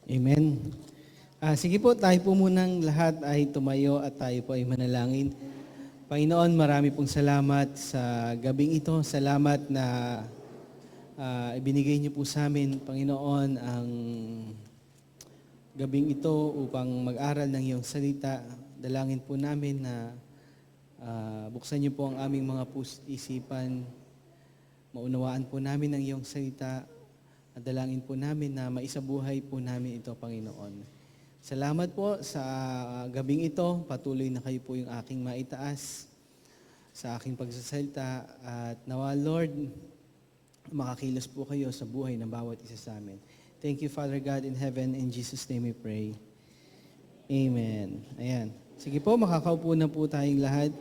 Amen. Sige po, tayo po munang lahat ay tumayo at tayo po ay manalangin. Panginoon, marami pong salamat sa gabing ito. Salamat na ibinigay niyo po sa amin, Panginoon, ang gabing ito upang mag-aral ng iyong salita. Dalangin po namin na buksan niyo po ang aming mga isipan, maunawaan po namin ang iyong salita, at dalangin po namin na maisabuhay po namin ito, Panginoon. Salamat po sa gabing ito. Patuloy na kayo po yung aking maitaas sa aking pagsasalita. At nawa, Lord, makakilos po kayo sa buhay ng bawat isa sa amin. Thank you, Father God in heaven. In Jesus' name we pray. Amen. Ayan. Sige po, makakaupo na po tayong lahat.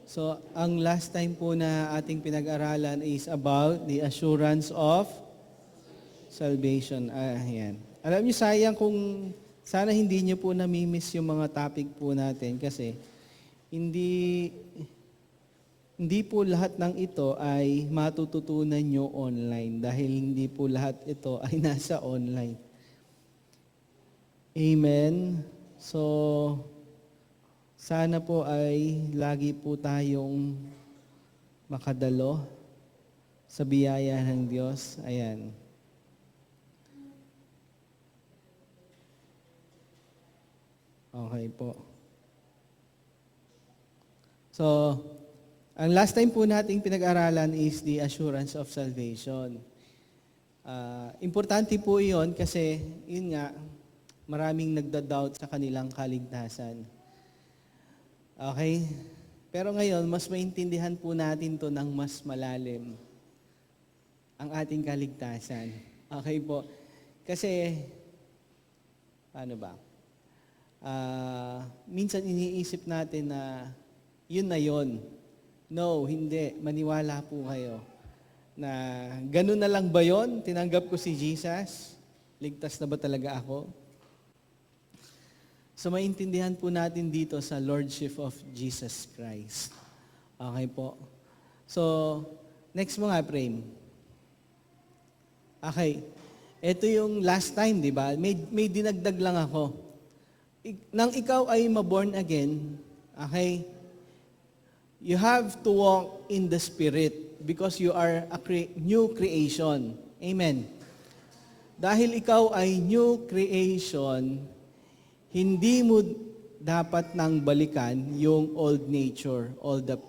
So, ang last time po na ating pinag-aralan is about the assurance of salvation. Ayan. Alam niyo, sayang kung sana hindi niyo po namimiss yung mga topic po natin kasi hindi po lahat ng ito ay matututunan nyo online dahil hindi po lahat ito ay nasa online. Amen. So, sana po ay lagi po tayong makadalo sa biyaya ng Diyos. Ayan. Okay po. So, ang last time po nating pinag-aralan is the assurance of salvation. Importante po iyon kasi, yun nga, maraming nagda-doubt sa kanilang kaligtasan. Okay? Pero ngayon, mas maintindihan po natin to ng mas malalim ang ating kaligtasan. Okay po? Kasi, paano ba? Minsan iniisip natin na yun. No, hindi. Maniwala po kayo na ganun na lang ba yun? Tinanggap ko si Jesus? Ligtas na ba talaga ako? So maintindihan po natin dito sa Lordship of Jesus Christ. Okay po. So, next mo nga, Prem. Okay. Ito yung last time, di ba? May dinagdag lang ako. Nang ikaw ay ma-born again, okay, you have to walk in the Spirit because you are a new creation. Amen. Dahil ikaw ay new creation, hindi mo dapat nang balikan yung old nature, all the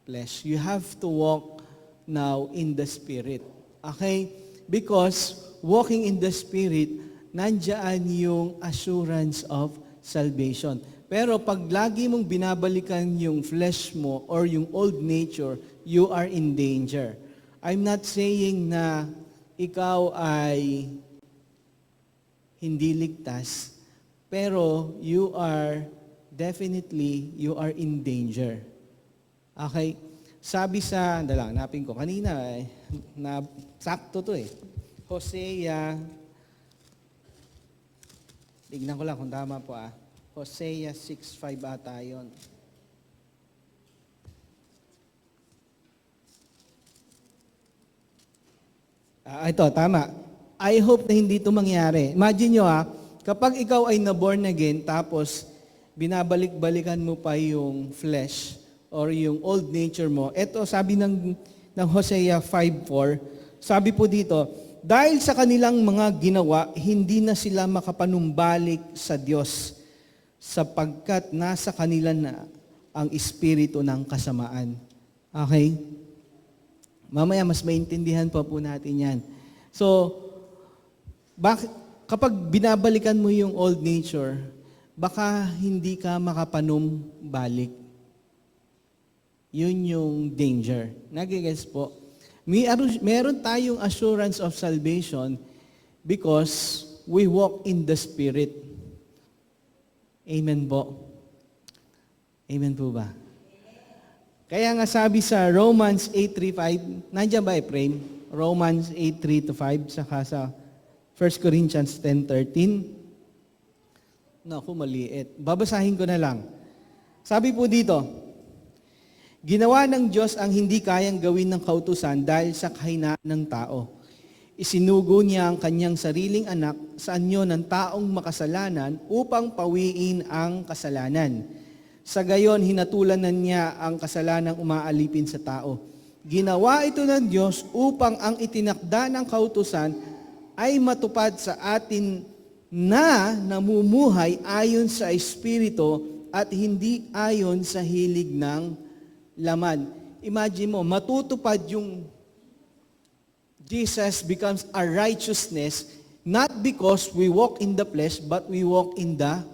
flesh. You have to walk now in the Spirit. Okay? Because walking in the Spirit, nandiyan yung assurance of salvation. Pero pag lagi mong binabalikan yung flesh mo or yung old nature, you are in danger. I'm not saying na ikaw ay hindi ligtas, pero you are in danger. Okay? Sabi sa, hanapin ko, kanina, na sakto to Hosea, tignan ko lang kung tama po Hosea 6:5 ata yun. Ito, tama. I hope na hindi ito mangyari. Imagine nyo kapag ikaw ay na-born again, tapos binabalik-balikan mo pa yung flesh or yung old nature mo. Ito, sabi ng Hosea 5:4, sabi po dito, dahil sa kanilang mga ginawa, hindi na sila makapanumbalik sa Diyos sapagkat nasa kanila na ang espiritu ng kasamaan. Okay? Mamaya mas maintindihan pa po natin yan. So, kapag binabalikan mo yung old nature, baka hindi ka makapanumbalik. Yun yung danger. Nagigets po? Meron tayong assurance of salvation because we walk in the Spirit. Amen po. Amen po ba? Kaya nga sabi sa Romans 8:3-5, nandiyan ba Efraim? Romans 8:3-5, saka sa 1 Corinthians 10:13. Naku, maliit. Babasahin ko na lang. Sabi po dito, ginawa ng Diyos ang hindi kayang gawin ng kautusan dahil sa kahinaan ng tao. Isinugo niya ang kanyang sariling anak sa anyo ng taong makasalanan upang pawiin ang kasalanan. Sa gayon, hinatulan na niya ang kasalanang umaalipin sa tao. Ginawa ito ng Diyos upang ang itinakda ng kautusan ay matupad sa atin na namumuhay ayon sa Espiritu at hindi ayon sa hilig ng laman. Imagine mo, matutupad yung Jesus becomes our righteousness not because we walk in the flesh but we walk in the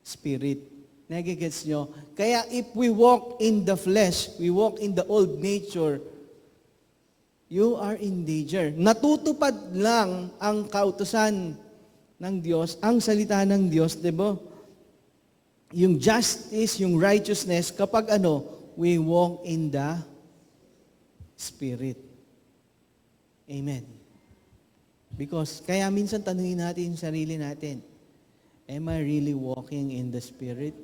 Spirit. Nagigets nyo? Kaya if we walk in the flesh, we walk in the old nature, you are in danger. Natutupad lang ang kautusan ng Diyos, ang salita ng Diyos, di ba? Yung justice, yung righteousness, kapag we walk in the Spirit. Amen. Because, kaya minsan tanungin natin yung sarili natin, am I really walking in the Spirit?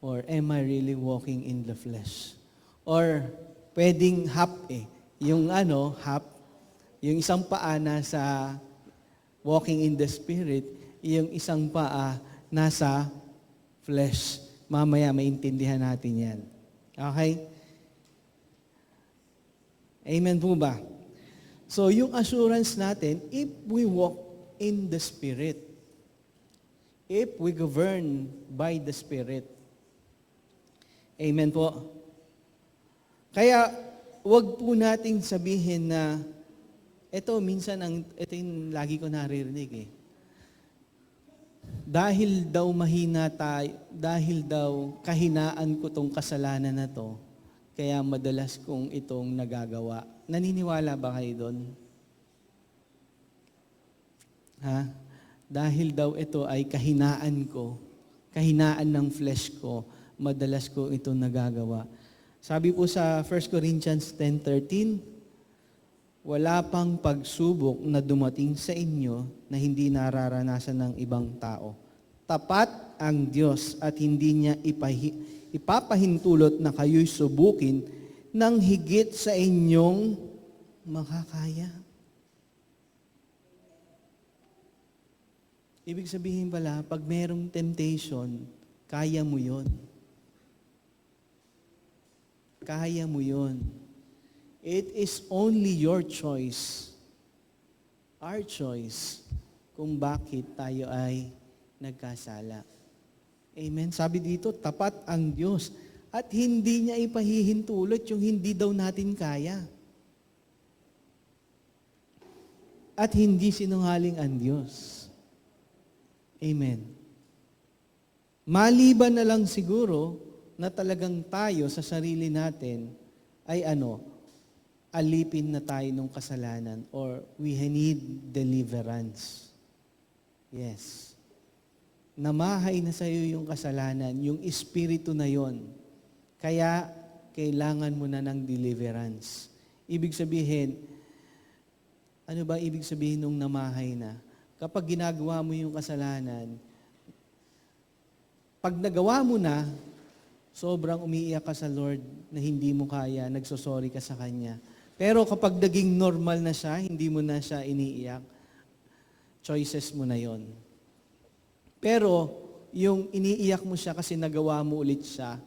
Or am I really walking in the flesh? Or, pwedeng half yung half, yung isang paa nasa walking in the Spirit, yung isang paa nasa flesh. Mamaya maintindihan natin yan. Okay? Amen po ba? So, yung assurance natin, if we walk in the Spirit, if we govern by the Spirit. Amen po. Kaya, wag po nating sabihin na, ito yung lagi ko naririnig Dahil daw mahina tayo, dahil daw kahinaan ko tong kasalanan na to, kaya madalas kong itong nagagawa. Naniniwala ba kayo doon? Ha? Dahil daw ito ay kahinaan ko, kahinaan ng flesh ko, madalas ko itong nagagawa. Sabi po sa 1 Corinthians 10:13, wala pang pagsubok na dumating sa inyo na hindi nararanasan ng ibang tao. Tapat ang Diyos at hindi niya ipapahintulot na kayo'y subukin ng higit sa inyong makakaya. Ibig sabihin pala, pag merong temptation, kaya mo yon. Kaya mo yon. It is only your choice, our choice, kung bakit tayo ay nagkasala. Amen? Sabi dito, tapat ang Diyos at hindi niya ipahihintulot yung hindi daw natin kaya. At hindi sinungaling ang Diyos. Amen. Maliban na lang siguro na talagang tayo sa sarili natin ay alipin na tayo ng kasalanan or we need deliverance. Yes. Namahay na sa iyo yung kasalanan, yung espiritu na yon. Kaya, kailangan mo na ng deliverance. Ibig sabihin, ano ba ibig sabihin nung namahay na? Kapag ginagawa mo yung kasalanan, pag nagawa mo na, sobrang umiiyak ka sa Lord na hindi mo kaya, nagsosorry ka sa Kanya. Pero kapag naging normal na siya, hindi mo na siya iniiyak, choices mo na yon. Pero, yung iniiyak mo siya kasi nagawa mo ulit siya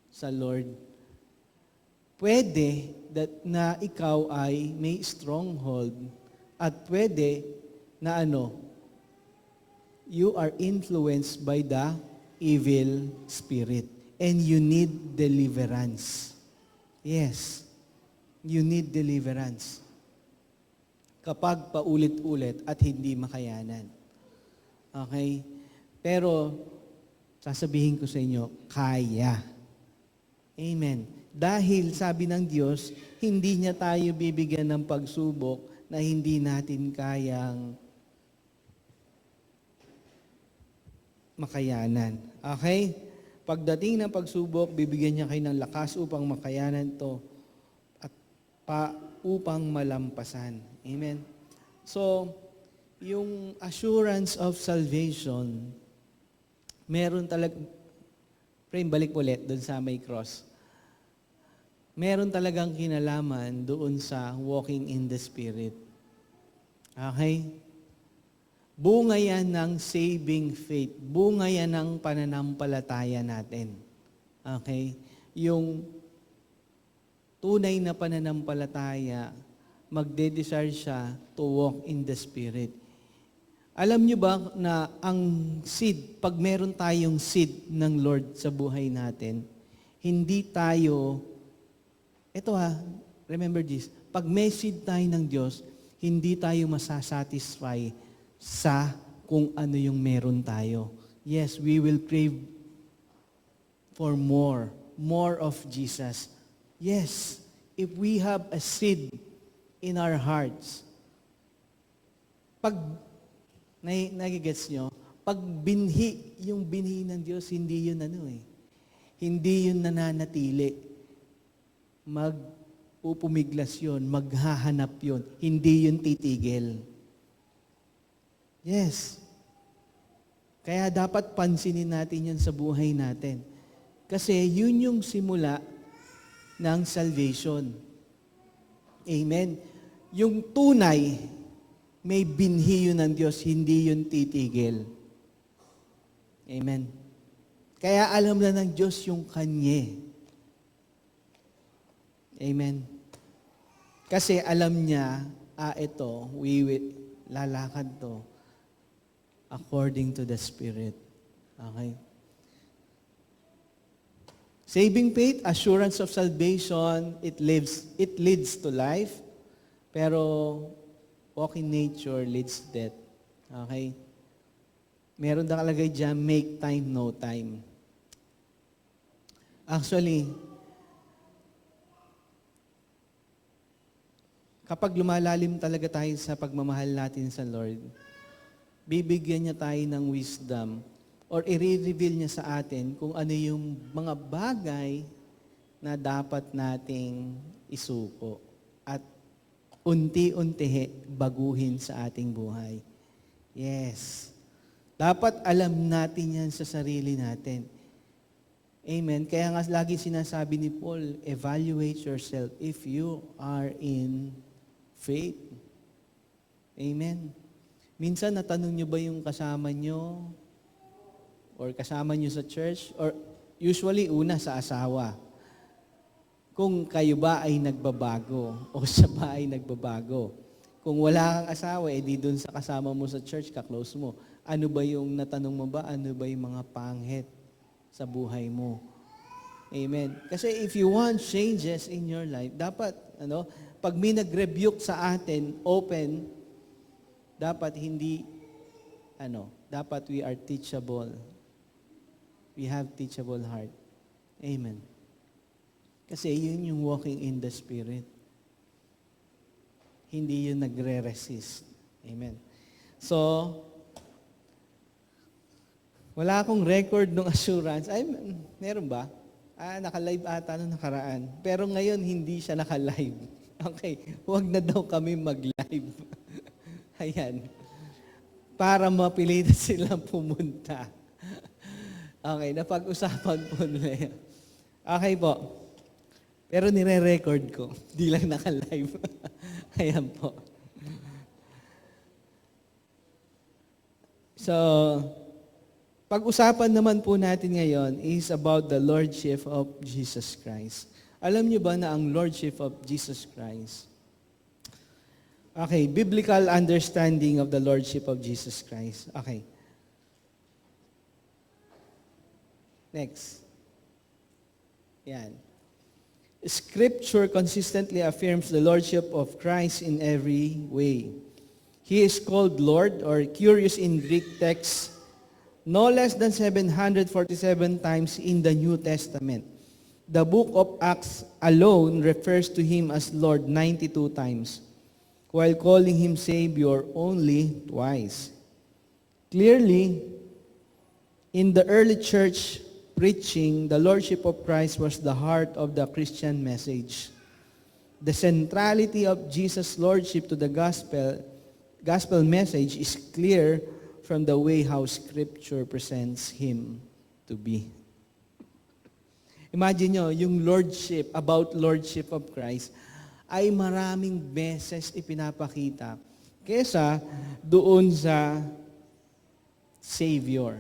sa Lord, pwede na ikaw ay may stronghold at pwede na you are influenced by the evil spirit and you need deliverance. Yes. You need deliverance. Kapag paulit-ulit at hindi makayanan. Okay? Pero, sasabihin ko sa inyo, kaya. Amen. Dahil sabi ng Diyos, hindi niya tayo bibigyan ng pagsubok na hindi natin kayang makayanan. Okay? Pagdating ng pagsubok, bibigyan niya kayo ng lakas upang makayanan to upang malampasan. Amen? So, yung assurance of salvation, meron talaga, frame, balik ulit doon sa may cross. meron talagang kinalaman doon sa walking in the Spirit. Okay? Bunga yan ng saving faith. Bunga yan ng pananampalataya natin. Okay? Yung tunay na pananampalataya, magde-desire siya to walk in the Spirit. Alam niyo ba na ang seed, pag meron tayong seed ng Lord sa buhay natin, hindi tayo, remember this, pag may seed tayo ng Diyos, hindi tayo masasatisfy sa kung ano yung meron tayo. Yes, we will crave for more of Jesus. Yes, if we have a seed in our hearts, pag nagigets nyo, pag yung binhi ng Diyos, hindi yun hindi yun nananatili. Magpupumiglas yun, maghahanap yun, hindi yun titigil. Yes. Kaya dapat pansinin natin yun sa buhay natin. Kasi yun yung simula ng salvation. Amen. Yung tunay, may binhi yun ng Diyos, hindi yun titigil. Amen. Kaya alam na ng Diyos yung kanye. Amen. Kasi alam niya, ito, lalakad to according to the Spirit. Okay? Saving faith, assurance of salvation, it leads to life, pero walking nature leads to death. Okay? Meron nakalagay dyan, make time, no time. Actually, kapag lumalalim talaga tayo sa pagmamahal natin sa Lord, bibigyan niya tayo ng wisdom or i-reveal niya sa atin kung ano yung mga bagay na dapat nating isuko at unti-unti baguhin sa ating buhay. Yes. Dapat alam natin yan sa sarili natin. Amen. Kaya nga lagi sinasabi ni Paul, evaluate yourself if you are in faith. Amen. Minsan natanong nyo ba yung kasama nyo or kasama nyo sa church or usually una sa asawa. Kung kayo ba ay nagbabago o siya ba ay nagbabago. Kung wala kang asawa, di dun sa kasama mo sa church, ka-close mo. Ano ba yung natanong mo ba? Ano ba yung mga panghit sa buhay mo? Amen. Kasi if you want changes in your life, dapat, pag may nag-rebuke sa atin, open, dapat dapat we are teachable. We have teachable heart. Amen. Kasi yun yung walking in the Spirit. Hindi yun nagre-resist. Amen. So, wala akong record ng assurance. Ay, meron ba? Naka-live ata nung nakaraan. Pero ngayon, hindi siya naka-live. Okay, huwag na daw kami mag-live. Ayan. Para mapilitan silang pumunta. Okay, napag-usapan po nila. Okay po. Pero nire-record ko. Di lang naka-live. Ayan po. So, pag-usapan naman po natin ngayon is about the Lordship of Jesus Christ. Alam niyo ba na ang Lordship of Jesus Christ? Okay, biblical understanding of the Lordship of Jesus Christ. Okay. Next. Yan. Scripture consistently affirms the Lordship of Christ in every way. He is called Lord or curious in Greek text no less than 747 times in the New Testament. The book of Acts alone refers to Him as Lord 92 times, while calling Him Savior only twice. Clearly, in the early church preaching, the Lordship of Christ was the heart of the Christian message. The centrality of Jesus' Lordship to the gospel message is clear from the way how Scripture presents Him to be. Imagine nyo, yung lordship, about lordship of Christ, ay maraming beses ipinapakita kesa doon sa Savior.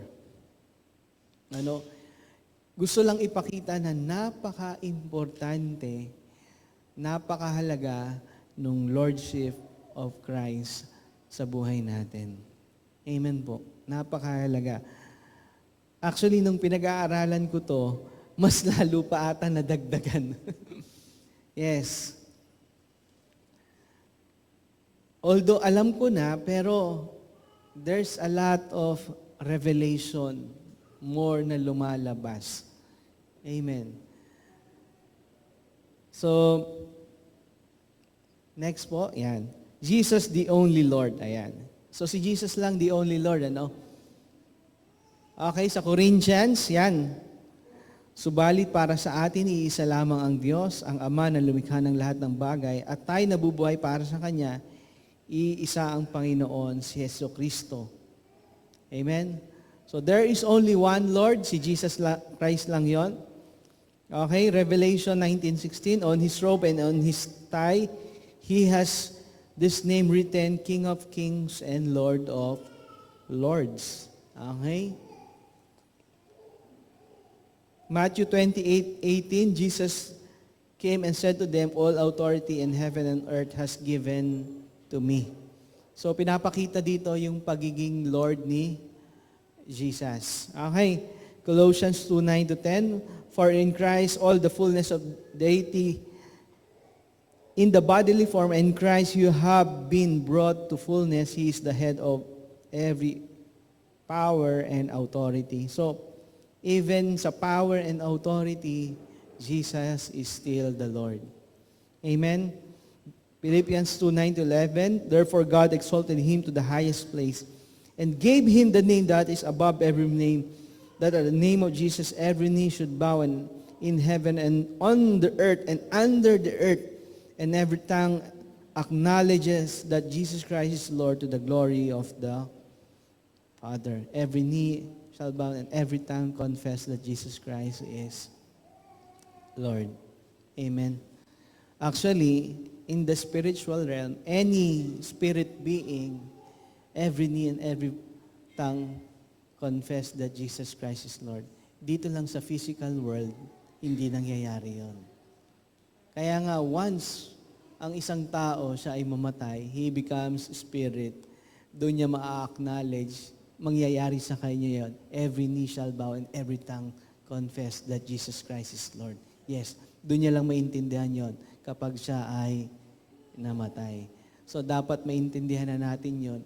Gusto lang ipakita na napaka-importante, napakahalaga nung lordship of Christ sa buhay natin. Amen po. Napakahalaga. Actually, nung pinag-aaralan ko to, mas lalo pa ata nadagdagan. Yes. Although alam ko na, pero there's a lot of revelation more na lumalabas. Amen. So, next po, yan. Jesus the only Lord. Ayan. So, si Jesus lang the only Lord, ano? Okay, sa Corinthians, yan. Subalit para sa atin, iisa lamang ang Diyos, ang Ama na lumikha ng lahat ng bagay, at tayo nabubuhay para sa Kanya, iisa ang Panginoon, si Jesucristo. Amen? So there is only one Lord, si Jesus Christ lang yon. Okay, Revelation 19:16, on His robe and on His thigh, He has this name written, King of Kings and Lord of Lords. Okay? Matthew 28:18, Jesus came and said to them, all authority in heaven and earth has given to me. So pinapakita dito yung pagiging Lord ni Jesus. Okay, Colossians 2:9-10, for in Christ all the fullness of deity in the bodily form, in Christ you have been brought to fullness. He is the head of every power and authority. So, even sa power and authority, Jesus is still the Lord. Amen? Philippians 2:9-11, therefore God exalted Him to the highest place and gave Him the name that is above every name, that at the name of Jesus every knee should bow in heaven and on the earth and under the earth, and every tongue acknowledges that Jesus Christ is Lord, to the glory of the Father. Every knee shall bow and every tongue confess that Jesus Christ is Lord. Amen. Actually, in the spiritual realm, any spirit being, every knee and every tongue confess that Jesus Christ is Lord. Dito lang sa physical world, hindi nangyayari yon. Kaya nga, once ang isang tao, siya ay mamatay, he becomes spirit, doon niya ma-acknowledge, mangyayari sa kanya yon. Every knee shall bow and every tongue confess that Jesus Christ is Lord. Yes, doon niya lang maintindihan yon kapag siya ay namatay. So, dapat maintindihan na natin yon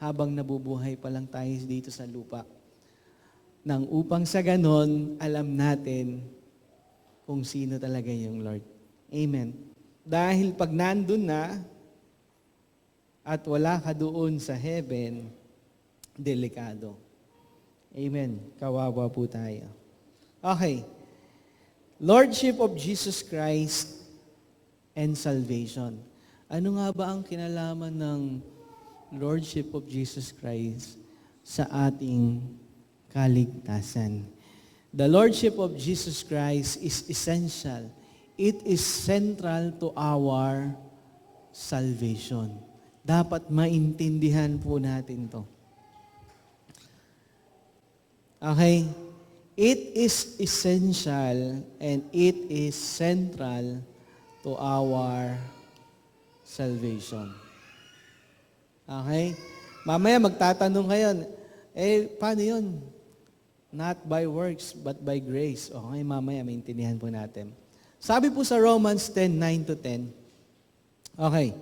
habang nabubuhay pa lang tayo dito sa lupa. Nang upang sa ganon, alam natin kung sino talaga yung Lord. Amen. Dahil pag nandun na at wala ka doon sa heaven, delikado. Amen. Kawawa po tayo. Okay. Lordship of Jesus Christ and salvation. Ano nga ba ang kinalaman ng Lordship of Jesus Christ sa ating kaligtasan? The Lordship of Jesus Christ is essential. It is central to our salvation. Dapat maintindihan po natin to. Okay? It is essential and it is central to our salvation. Okay? Mamaya magtatanong kayo, paano yun? Not by works, but by grace. Okay, mamaya maintindihan po natin. Sabi po sa Romans 10:9-10, okay,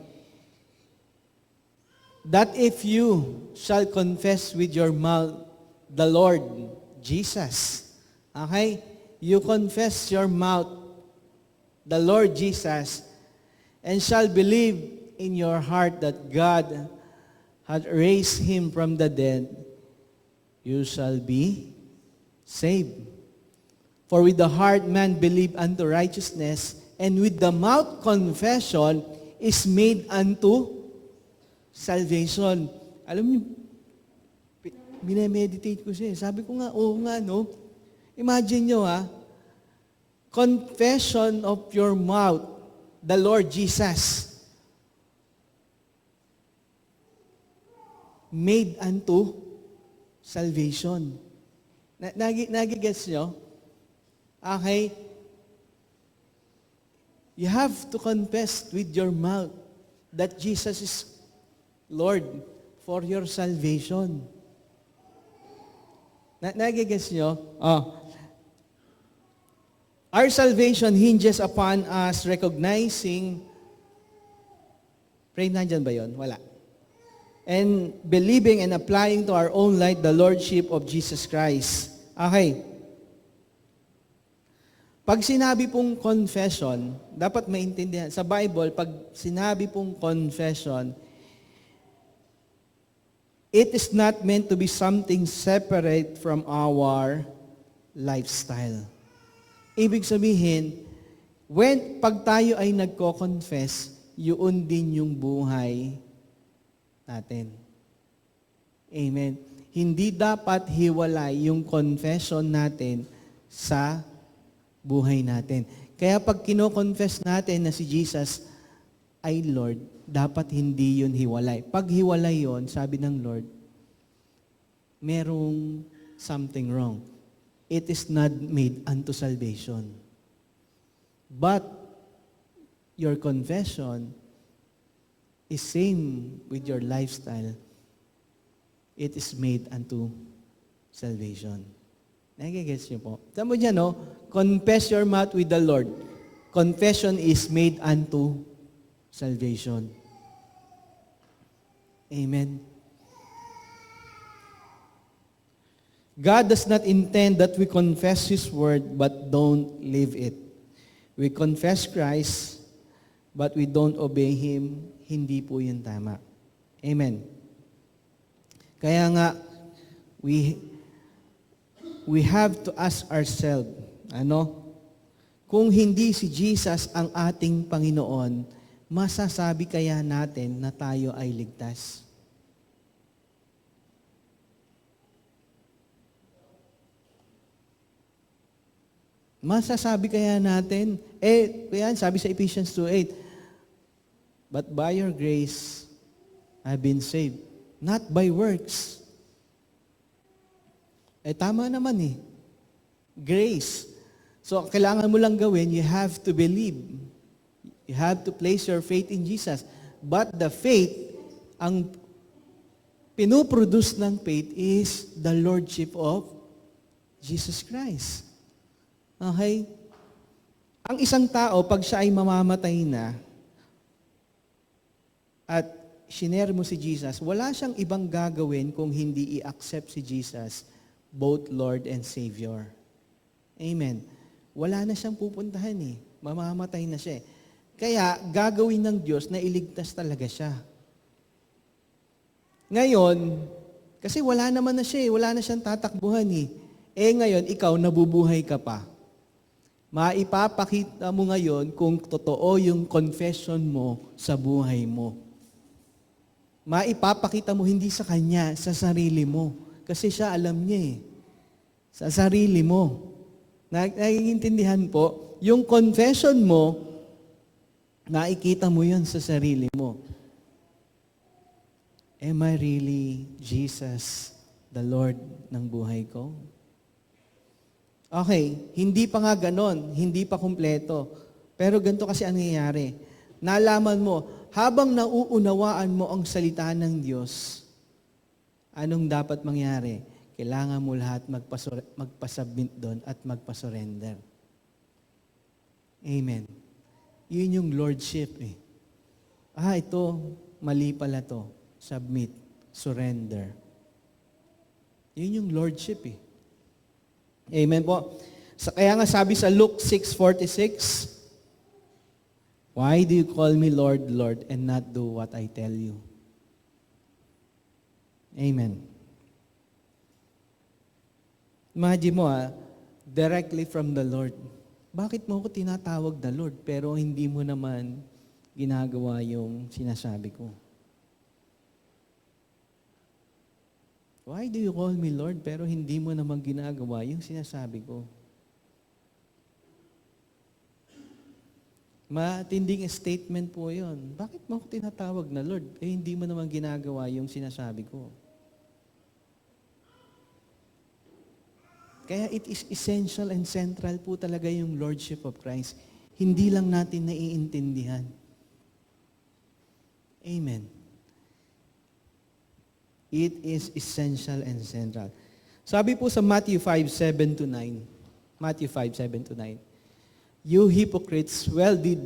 that if you shall confess with your mouth the Lord Jesus, okay, you confess your mouth the Lord Jesus, and shall believe in your heart that God had raised Him from the dead, you shall be saved. For with the heart man believe unto righteousness, and with the mouth confession is made unto salvation. Alam niyo, binemeditate ko siya. Sabi ko nga, oo nga, no? Imagine nyo, confession of your mouth, the Lord Jesus, made unto salvation. Nagigets nyo? Okay? You have to confess with your mouth that Jesus is Lord for your salvation. Nagigets nyo? Our salvation hinges upon us recognizing, pray nandyan ba yun? Wala. And believing and applying to our own life the Lordship of Jesus Christ. Okay. Pag sinabi pong confession, dapat maintindihan. Sa Bible, pag sinabi pong confession, it is not meant to be something separate from our lifestyle. Ibig sabihin, pag tayo ay nagko-confess, yun din yung buhay natin. Amen. Hindi dapat hiwalay yung confession natin sa buhay natin. Kaya pag kino-confess natin na si Jesus ay Lord, dapat hindi yun hiwalay. Pag hiwalay yun, sabi ng Lord, merong something wrong. It is not made unto salvation. But your confession is same with your lifestyle. It is made unto salvation. Nagigets niyo po? Tama dyan, no? Confess your mouth with the Lord. Confession is made unto salvation. Amen. God does not intend that we confess His word but don't live it. We confess Christ but we don't obey Him. Hindi po yun tama. Amen. Kaya nga, we have to ask ourselves, kung hindi si Jesus ang ating Panginoon, masasabi kaya natin na tayo ay ligtas? Masasabi kaya natin, kaya sabi sa Ephesians 2:8, but by your grace, I've been saved. Not by works. Tama naman eh. Grace. So, kailangan mo lang gawin, you have to believe. You have to place your faith in Jesus. But the faith, ang pinuproduce ng faith is the Lordship of Jesus Christ. Okay? Ang isang tao, pag siya ay mamamatay na, at shinare mo si Jesus, wala siyang ibang gagawin kung hindi i-accept si Jesus, both Lord and Savior. Amen. Wala na siyang pupuntahan eh. Mamamatay na siya eh. Kaya, gagawin ng Diyos na iligtas talaga siya. Ngayon, kasi wala naman na siya eh. Wala na siyang tatakbuhan eh. Ngayon, ikaw, nabubuhay ka pa. Maipapakita mo ngayon kung totoo yung confession mo sa buhay mo. Maipapakita mo hindi sa Kanya, sa sarili mo. Kasi siya alam niya eh. Sa sarili mo. Naiintindihan po, yung confession mo, nakikita mo yun sa sarili mo. Am I really Jesus, the Lord ng buhay ko? Okay, hindi pa nga ganon, hindi pa kumpleto. Pero ganito kasi ang nangyayari. Nalaman mo, habang nauunawaan mo ang salita ng Diyos, anong dapat mangyari? Kailangan mo lahat magpasubmit doon at magpasurrender. Amen. Yun yung lordship eh. Ito, mali pala to. Submit, surrender. Yun yung lordship eh. Amen po. Kaya nga sabi sa Luke 6:46, why do you call me Lord, Lord, and not do what I tell you? Amen. Imagine mo directly from the Lord. Bakit mo ko tinatawag na Lord, pero hindi mo naman ginagawa yung sinasabi ko? Why do you call me Lord, pero hindi mo naman ginagawa yung sinasabi ko? Matinding statement po yun. Bakit mo ako tinatawag na Lord? Hindi mo naman ginagawa yung sinasabi ko. Kaya it is essential and central po talaga yung Lordship of Christ. Hindi lang natin naiintindihan. Amen. It is essential and central. Sabi po sa Matthew 5:7-9, Matthew 5:7-9, "You hypocrites, well did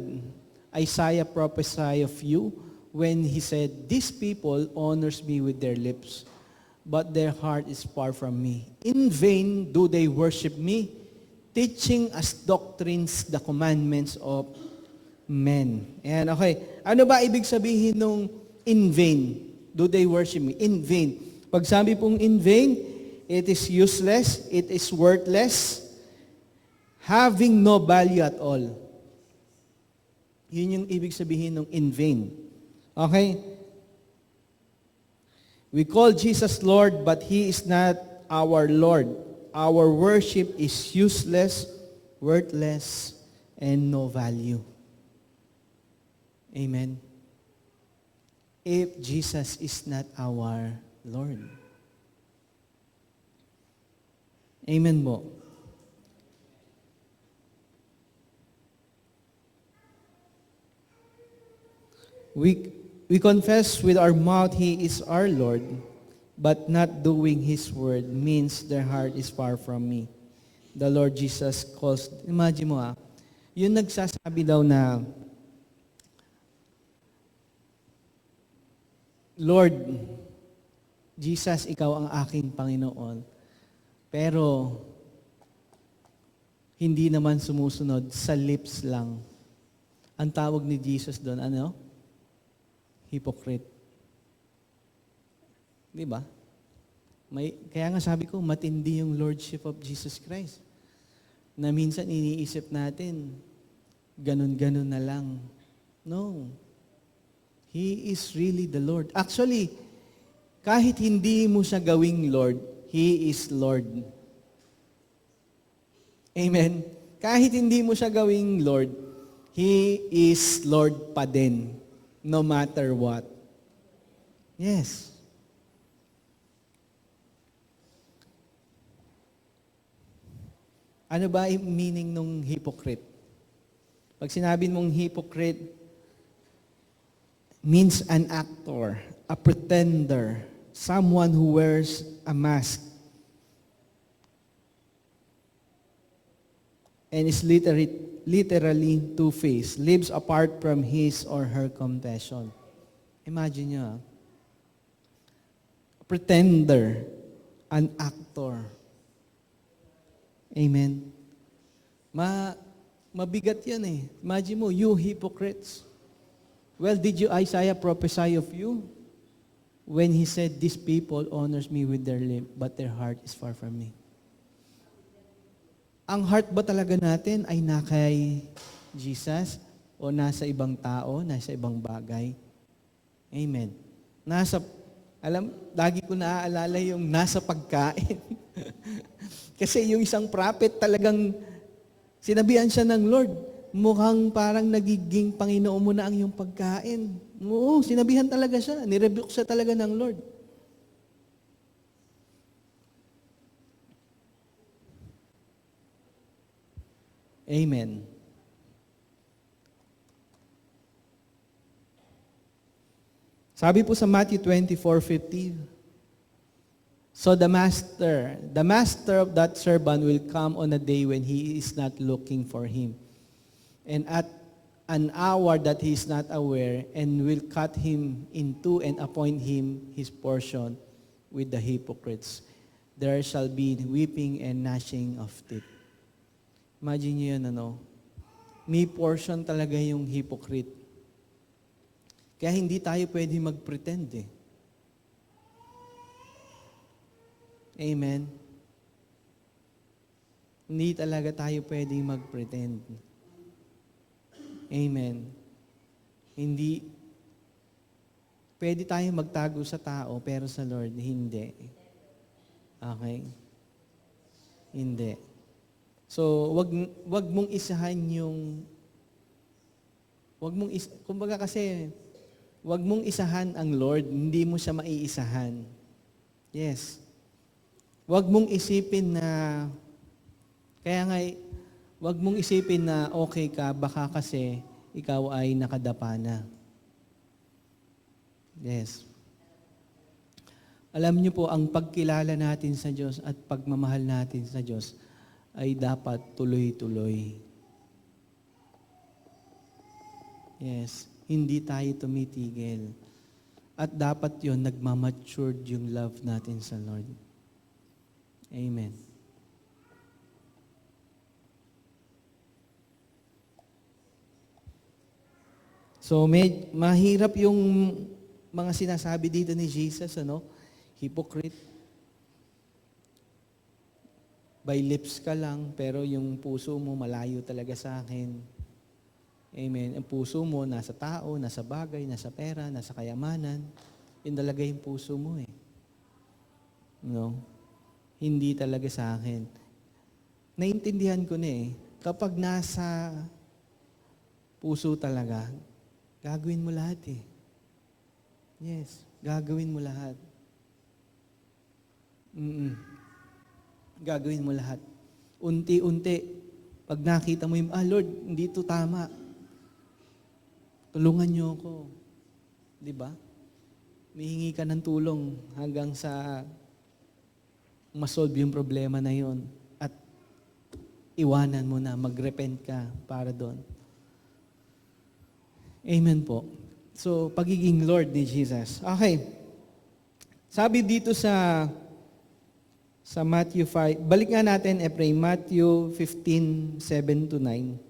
Isaiah prophesy of you when he said, 'These people honors me with their lips, but their heart is far from me. In vain do they worship me, teaching as doctrines the commandments of men.'" Ayan, okay. Ano ba ibig sabihin nung in vain do they worship me? In vain. Pag sabi pong in vain, it is useless, it is worthless, having no value at all. Yun yung ibig sabihin ng in vain. Okay? We call Jesus Lord, but He is not our Lord. Our worship is useless, worthless, and no value. Amen. If Jesus is not our Lord. Amen mo. We confess with our mouth He is our Lord, but not doing His word means their heart is far from me. The Lord Jesus calls, imagine mo yung nagsasabi daw na, Lord, Jesus, Ikaw ang aking Panginoon. Pero, hindi naman sumusunod, sa lips lang. Ang tawag ni Jesus doon, ano? Hypocrite. Di ba? Kaya nga sabi ko, matindi yung Lordship of Jesus Christ. Na minsan iniisip natin, ganun-ganun na lang. No. He is really the Lord. Actually, kahit hindi mo siya gawing Lord, He is Lord. Amen? Kahit hindi mo siya gawing Lord, He is Lord pa din. No matter what. Yes. Ano ba yung meaning ng hypocrite? Pag sinabi mong hypocrite, means an actor, a pretender, someone who wears a mask, and is literally two-faced, lives apart from his or her confession. Imagine nyo, a pretender, an actor. Amen. Mabigat yan eh. Imagine mo, you hypocrites. Well, did you Isaiah prophesy of you? When he said, "These people honors me with their lips, but their heart is far from me." Ang heart ba talaga natin ay nakay Jesus o nasa ibang tao, nasa ibang bagay? Amen. Lagi ko naaalala yung nasa pagkain. Kasi yung isang prophet talagang sinabihan siya ng Lord, mukhang parang nagiging Panginoon mo na ang iyong pagkain. Oo, sinabihan talaga siya. Nirebuke siya talaga ng Lord. Amen. Sabi po sa Matthew 24:50, "So the master of that servant will come on a day when he is not looking for him, and at an hour that he is not aware, and will cut him in two and appoint him his portion with the hypocrites. There shall be weeping and gnashing of teeth." Imagine nyo yun, may portion talaga yung hypocrite. Kaya hindi tayo pwede mag-pretend eh. Amen? Hindi talaga tayo pwede mag-pretend. Amen? Hindi, pwede tayo magtago sa tao, pero sa Lord, hindi. Okay? Hindi. So, wag mong isahan Kumbaga kasi, wag mong isahan ang Lord, hindi mo siya maiisahan. Yes. Wag mong isipin na, kaya nga, wag mong isipin na okay ka, baka kasi ikaw ay nakadapa na. Yes. Alam niyo po, ang pagkilala natin sa Diyos at pagmamahal natin sa Diyos ay dapat tuloy-tuloy. Yes. Hindi tayo tumitigil. At dapat yon nagmamatured yung love natin sa Lord. Amen. So, mahirap yung mga sinasabi dito ni Jesus, hypocrite. By lips ka lang, pero yung puso mo malayo talaga sa akin. Amen. Ang puso mo nasa tao, nasa bagay, nasa pera, nasa kayamanan. Yun talaga yung puso mo eh. Hindi talaga sa akin. Naintindihan ko na eh. Kapag nasa puso talaga, gagawin mo lahat eh. Yes, gagawin mo lahat. Gagawin mo lahat. Unti-unti. Pag nakita mo yung, Lord, hindi ito tama. Tulungan niyo ako. Di ba? Mihingi ka ng tulong hanggang sa masolve yung problema na yon at iwanan mo na, mag-repent ka para doon. Amen po. So, pagiging Lord ni Jesus. Okay. Sabi dito sa Matthew 5, balik nga natin, Matthew 15, 7-9.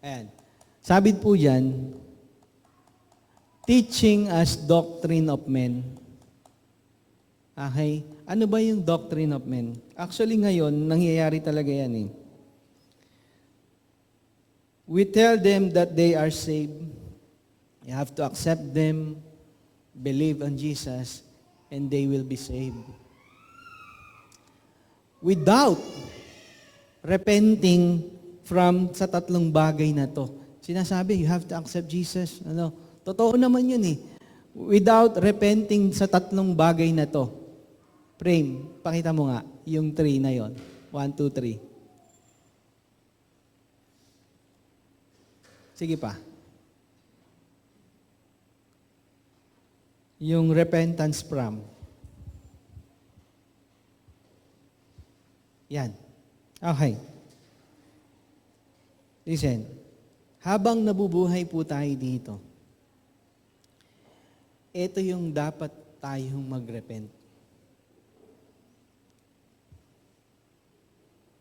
Ayan. Sabi po dyan, teaching as doctrine of men. Okay? Ano ba yung doctrine of men? Actually ngayon, nangyayari talaga yan eh. We tell them that they are saved. You have to accept them, believe on Jesus, and they will be saved. Without repenting sa tatlong bagay na to. Sinasabi, you have to accept Jesus. Totoo naman yun eh. Without repenting sa tatlong bagay na to. Prem, pakita mo nga, yung 3 na yon. 1, 2, 3. Sige pa. Yung repentance from. Yan. Okay. Listen. Habang nabubuhay po tayo dito, ito yung dapat tayong mag-repent.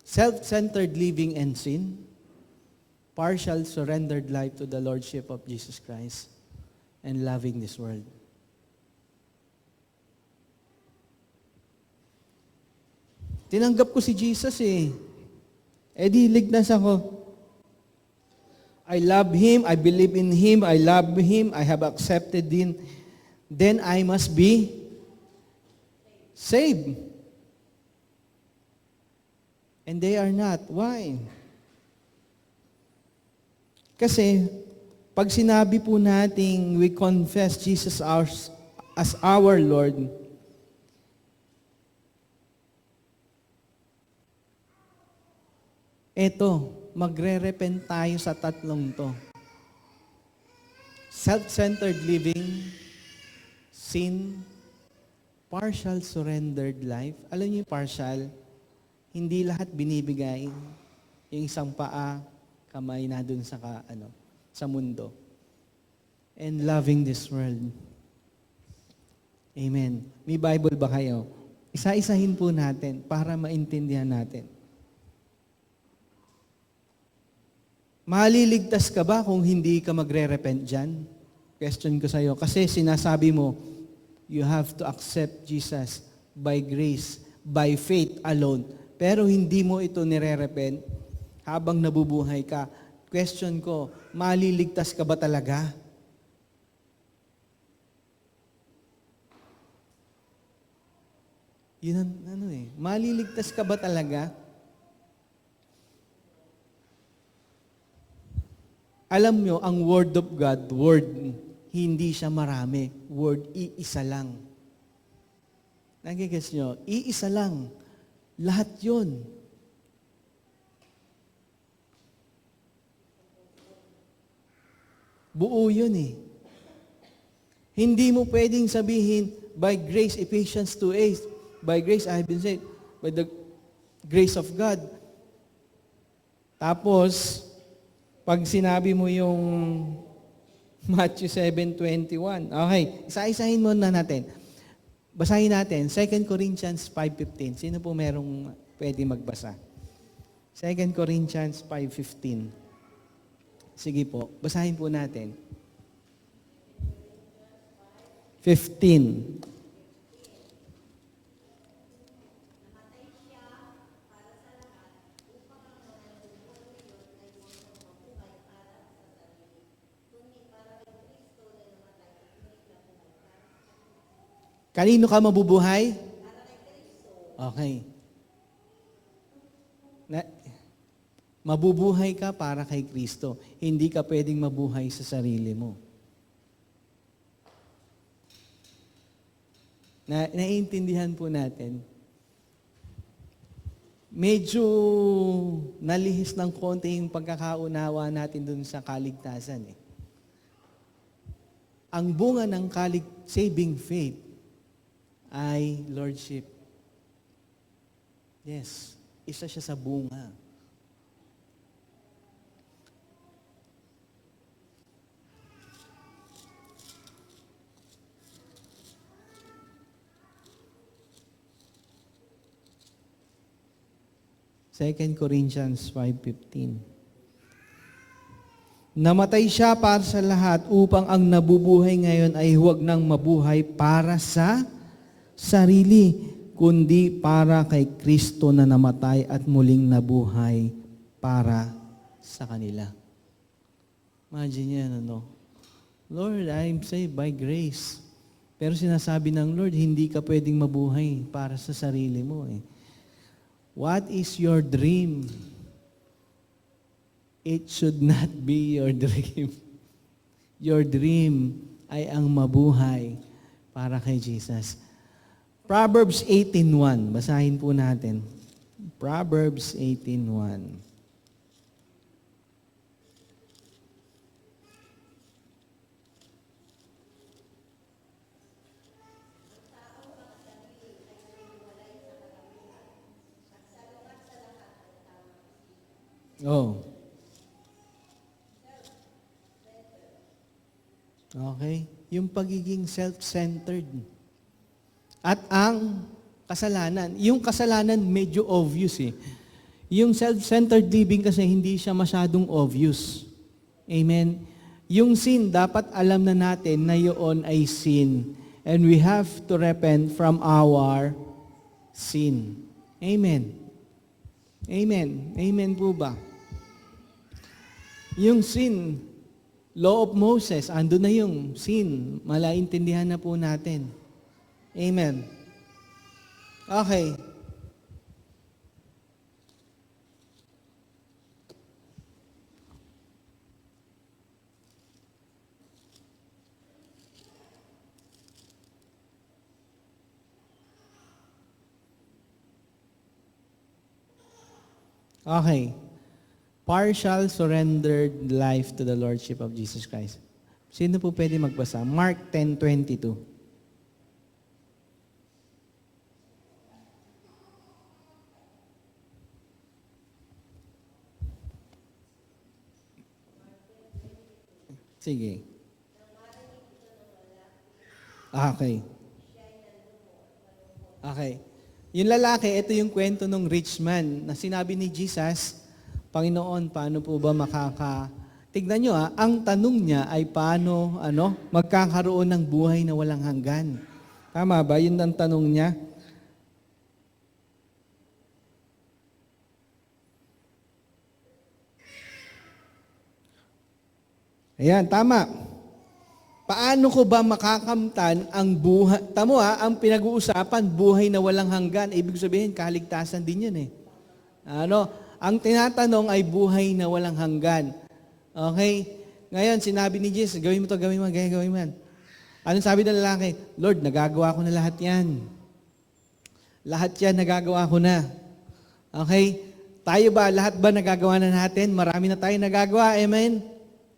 Self-centered living and sin, partial surrendered life to the Lordship of Jesus Christ, and loving this world. Tinanggap ko si Jesus eh. Di ligtas ako. I love Him, I believe in Him, I love Him, I have accepted Him. Then I must be saved. And they are not. Why? Kasi, pag sinabi po nating we confess Jesus as our Lord, magre-repent tayo sa tatlong to. Self-centered living, sin, partial surrendered life. Alam niyo yung partial? Hindi lahat binibigay. Yung isang paa, kamay na dun sa mundo. And loving this world. Amen. May Bible ba kayo? Isa-isahin po natin para maintindihan natin. Maliligtas ka ba kung hindi ka magre-repent dyan? Question ko sa'yo. Kasi sinasabi mo, you have to accept Jesus by grace, by faith alone. Pero hindi mo ito nire-repent habang nabubuhay ka. Question ko, maliligtas ka ba talaga? Yun ang maliligtas ka ba talaga? Alam nyo, ang Word of God, Word, hindi siya marami. Word, iisa lang. Nagigets nyo? Iisa lang. Lahat yun. Buo yun eh. Hindi mo pwedeng sabihin, by grace, Ephesians 2:8, by grace I have been saved, by the grace of God. Tapos, pag sinabi mo yung Matthew 7:21, okay, isa-isahin muna natin. Basahin natin, 2 Corinthians 5:15. Sino po merong pwede magbasa? 2 Corinthians 5:15. Sige po, basahin po natin. 15. Kanino ka mabubuhay? Okay. Mabubuhay ka para kay Kristo. Hindi ka pwedeng mabuhay sa sarili mo. Naiintindihan po natin. Medyo nalihis ng konti yung pagkakaunawa natin dun sa kaligtasan. Ang bunga ng saving faith ay Lordship. Yes, isa siya sa bunga. Second Corinthians 5:15. Namatay siya para sa lahat upang ang nabubuhay ngayon ay huwag nang mabuhay para sa sarili, kundi para kay Kristo na namatay at muling nabuhay para sa kanila. Imagine yan, ano? Lord, I'm saved by grace. Pero sinasabi ng Lord, hindi ka pwedeng mabuhay para sa sarili mo eh. What is your dream? It should not be your dream. Your dream ay ang mabuhay para kay Jesus. Proverbs 18:1. Basahin po natin. Proverbs 18:1. Oh. Okay? Yung pagiging self-centered. At ang kasalanan. Yung kasalanan medyo obvious eh. Yung self-centered living kasi hindi siya masyadong obvious. Amen? Yung sin, dapat alam na natin na yun ay sin. And we have to repent from our sin. Amen? Amen? Amen po ba? Yung sin, law of Moses, ando na yung sin. Malaintindihan na po natin. Amen. Okay. Okay. Partial surrendered life to the Lordship of Jesus Christ. Sino po pwede magbasa? Mark 10:22. Sige. Okay. Okay. Yung lalaki, ito yung kwento ng rich man na sinabi ni Jesus, Panginoon, paano po ba Tignan nyo ang tanong niya ay paano, magkakaroon ng buhay na walang hanggan. Tama ba? Yun ang tanong niya. Ayan, tama. Paano ko ba makakamtan ang buhay? Tamo ang pinag-uusapan, buhay na walang hanggan. Ibig sabihin, kaligtasan din yun eh. Ang tinatanong ay buhay na walang hanggan. Okay? Ngayon, sinabi ni Jesus, gawin mo to, gawin mo, gawin mo. Anong sabi ng lalaki? Lord, nagagawa ko na lahat yan. Lahat yan, nagagawa ko na. Okay? Tayo ba, lahat ba nagagawa na natin? Marami na tayo nagagawa, amen?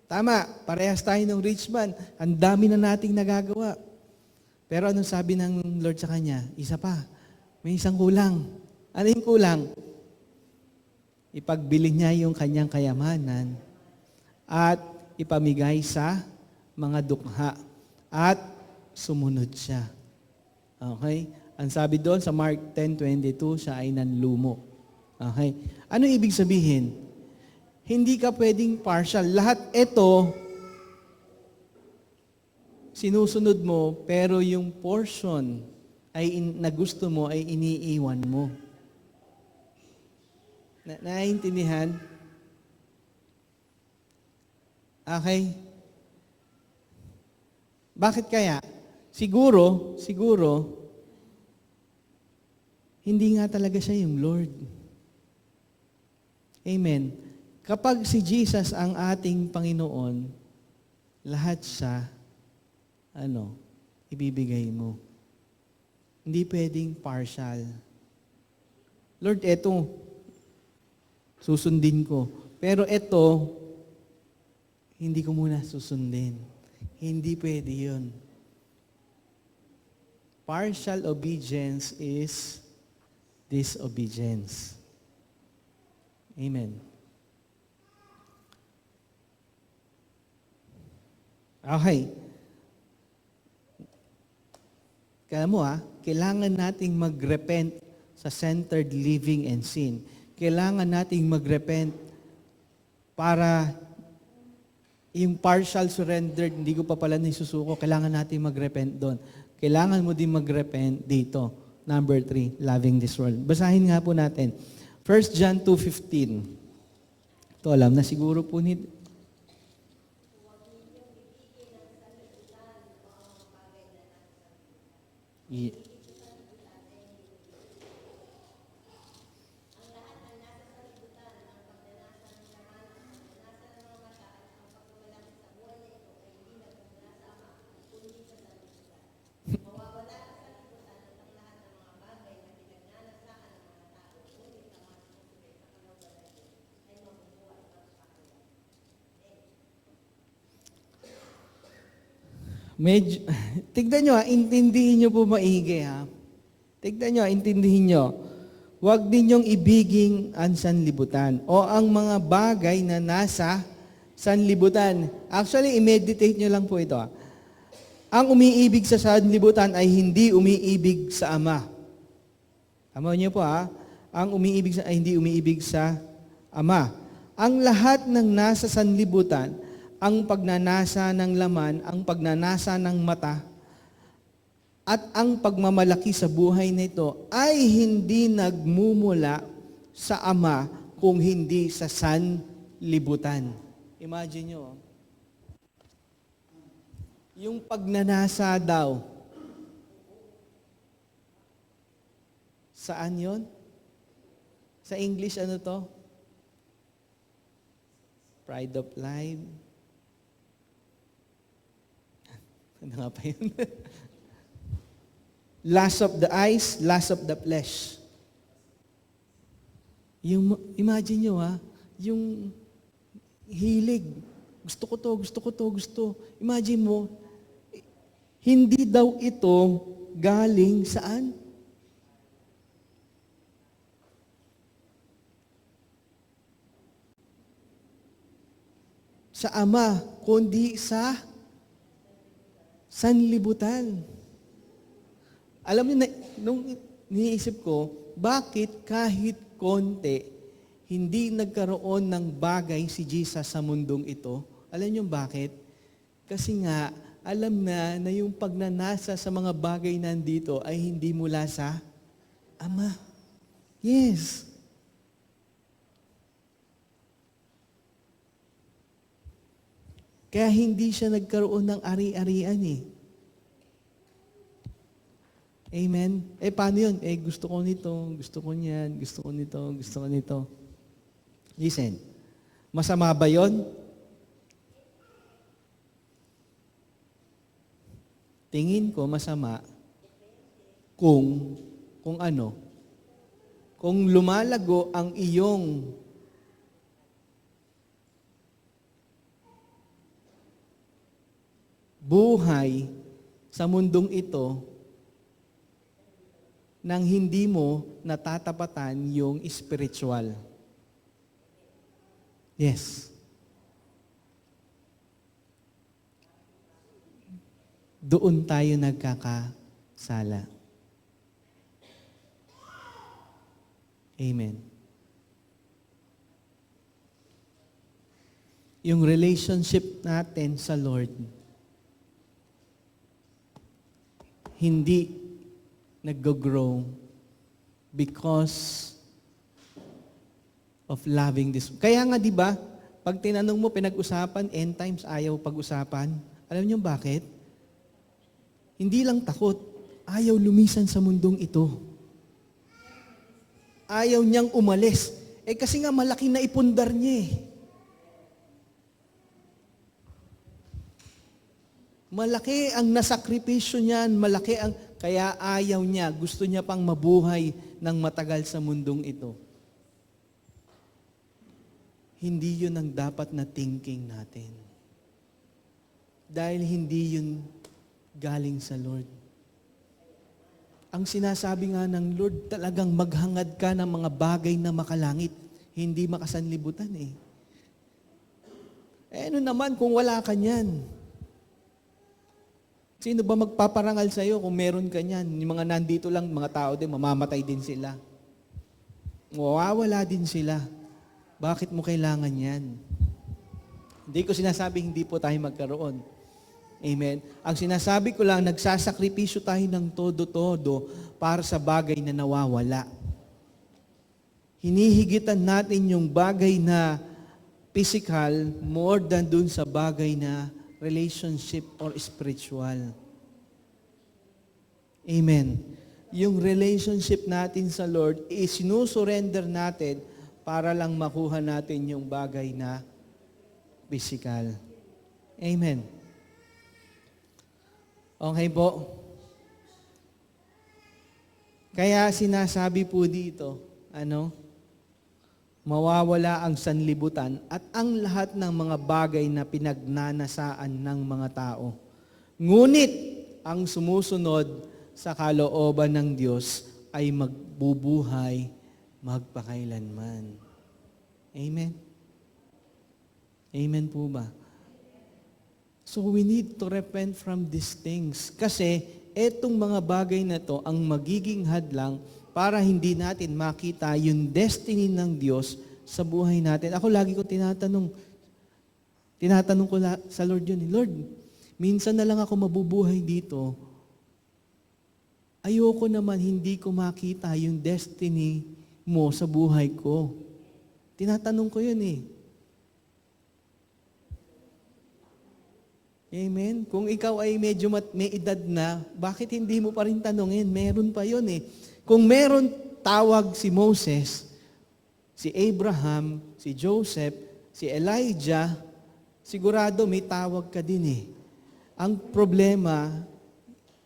Tama, parehas tayo ng rich man. Ang dami na nating nagagawa. Pero anong sabi ng Lord sa kanya? Isa pa, may isang kulang. Ano yung kulang? Ipagbili niya yung kanyang kayamanan at ipamigay sa mga dukha at sumunod siya. Okay? Ang sabi doon sa Mark 10:22, siya ay nanlumo. Okay? Ano ibig sabihin? Hindi ka pwedeng partial. Lahat ito, sinusunod mo, pero yung portion na gusto mo ay iniiwan mo. Naiintindihan? Okay? Bakit kaya? Siguro, hindi nga talaga siya yung Lord. Amen. Kapag si Jesus ang ating Panginoon, lahat siya, ibibigay mo. Hindi pwedeng partial. Lord, eto, susundin ko. Pero eto, hindi ko muna susundin. Hindi pwede yun. Partial obedience is disobedience. Amen. Okay. Kaya mo kailangan nating mag-repent sa centered living and sin. Kailangan nating mag-repent para yung partial surrendered, hindi ko pa pala nisusuko, kailangan nating mag-repent doon. Kailangan mo din mag-repent dito. Number 3, loving this world. Basahin nga po natin. 1 John 2:15. Ito alam na siguro po ni... Medyo, tignan nyo intindihin nyo po maigi Tignan nyo, intindihin nyo. Huwag ninyong ibiging ang sanlibutan o ang mga bagay na nasa sanlibutan. Actually, i-meditate nyo lang po ito. Ang umiibig sa sanlibutan ay hindi umiibig sa Ama. Tama nyo po Ang umiibig ay hindi umiibig sa Ama. Ang lahat ng nasa sanlibutan, ang pagnanasa ng laman, ang pagnanasa ng mata, at ang pagmamalaki sa buhay nito ay hindi nagmumula sa Ama kung hindi sa sanlibutan. Imagine nyo, yung pagnanasa daw, saan yon? Sa English ano to? Pride of life. Ano nga pa yun? Lust of the eyes, lust of the flesh. Yung, imagine nyo yung hilig. Gusto ko to. Imagine mo, hindi daw ito galing saan? Sa Ama, kundi sa sanlibutan. Alam niyo, nung iniisip ko, bakit kahit konti, hindi nagkaroon ng bagay si Jesus sa mundong ito? Alam niyo bakit? Kasi nga, alam na yung pagnanasa sa mga bagay nandito ay hindi mula sa Ama. Yes. Kaya hindi siya nagkaroon ng ari-arian Amen? Paano yun? Gusto ko nito, gusto ko niyan, gusto ko nito. Listen, masama ba yun? tingin ko masama kung ano, kung lumalago ang iyong buhay sa mundong ito nang hindi mo natatapatan yung spiritual. Yes. Doon tayo nagkakasala. Amen. Yung relationship natin sa Lord, hindi nag-grow because of loving this. Kaya nga 'di ba, pag tinanong mo pinag-usapan, end times ayaw pag-usapan. Alam niyo bakit? Hindi lang takot, ayaw lumisan sa mundong ito. Ayaw niyang umalis. Kasi nga malaki na ipundar niya eh. Malaki ang nasakripisyo niyan, malaki ang, kaya ayaw niya, gusto niya pang mabuhay ng matagal sa mundong ito. Hindi yun ang dapat na thinking natin. Dahil hindi yun galing sa Lord. Ang sinasabi nga ng Lord, talagang maghangad ka ng mga bagay na makalangit, hindi makasanlibutan eh. Ano naman kung wala ka niyan? Sino ba magpaparangal sa iyo kung meron ka niyan? Yung mga nandito lang, mga tao din, mamamatay din sila. Mawawala din sila. Bakit mo kailangan yan? Hindi ko sinasabing hindi po tayo magkaroon. Amen. Ang sinasabi ko lang, nagsasakripisyo tayo ng todo-todo para sa bagay na nawawala. Hinihigitan natin yung bagay na physical more than dun sa bagay na relationship or spiritual. Amen. Yung relationship natin sa Lord is sinusurrender natin para lang makuha natin yung bagay na physical. Amen. Okay po? Kaya sinasabi po dito, mawawala ang sanlibutan at ang lahat ng mga bagay na pinagnanasaan ng mga tao. Ngunit ang sumusunod sa kalooban ng Diyos ay magbubuhay magpakailanman. Amen? Amen po ba? So we need to repent from these things. Kasi etong mga bagay na to ang magiging hadlang para hindi natin makita yung destiny ng Diyos sa buhay natin. Ako lagi ko tinatanong ko sa Lord yun, Lord, minsan na lang ako mabubuhay dito. Ayoko naman hindi ko makita yung destiny mo sa buhay ko. Tinatanong ko yun eh. Amen? Kung ikaw ay medyo may edad na, bakit hindi mo pa rin tanungin? Meron pa yun eh. Kung meron tawag si Moses, si Abraham, si Joseph, si Elijah, sigurado may tawag ka din eh. Ang problema,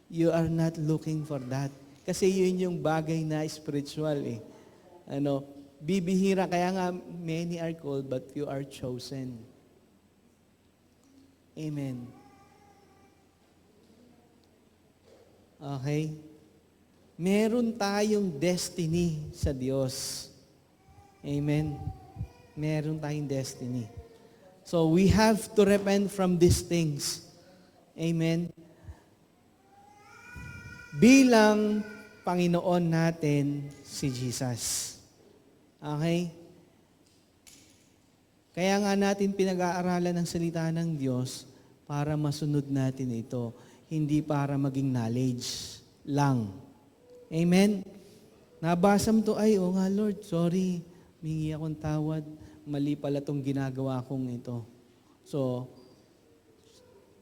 you are not looking for that. Kasi yun yung bagay na spiritual eh. Bibihira, kaya nga many are called but few are chosen. Amen. Okay? Meron tayong destiny sa Diyos. Amen. Meron tayong destiny. So we have to repent from these things. Amen. Bilang Panginoon natin si Jesus. Okay? Kaya nga natin pinag-aaralan ng salita ng Diyos para masunod natin ito, hindi para maging knowledge lang. Amen? Nabasa mo to, oo nga Lord, sorry, mingi akong tawad, mali pala itong ginagawa kong ito. So,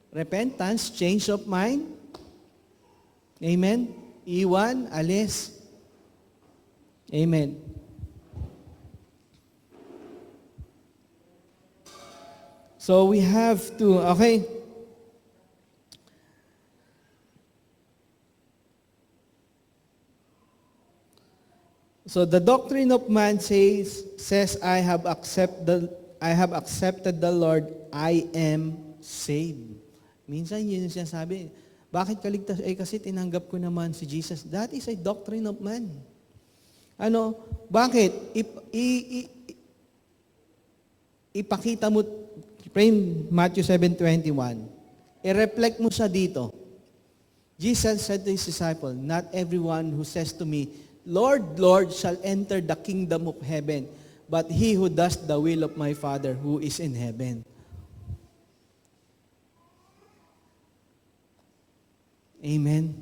repentance, change of mind. Amen? Iwan, alis. Amen. So we have to, okay? So the doctrine of man says I have accepted the Lord, I am saved. Minsan yun yung sinasabi, bakit kaligtas? Kasi tinanggap ko naman si Jesus. That is a doctrine of man. Bakit? Ipakita mo, Matthew 7:21, i-reflect mo siya dito. Jesus said to His disciple, not everyone who says to me, Lord, Lord, shall enter the kingdom of heaven, but he who does the will of my Father who is in heaven. Amen.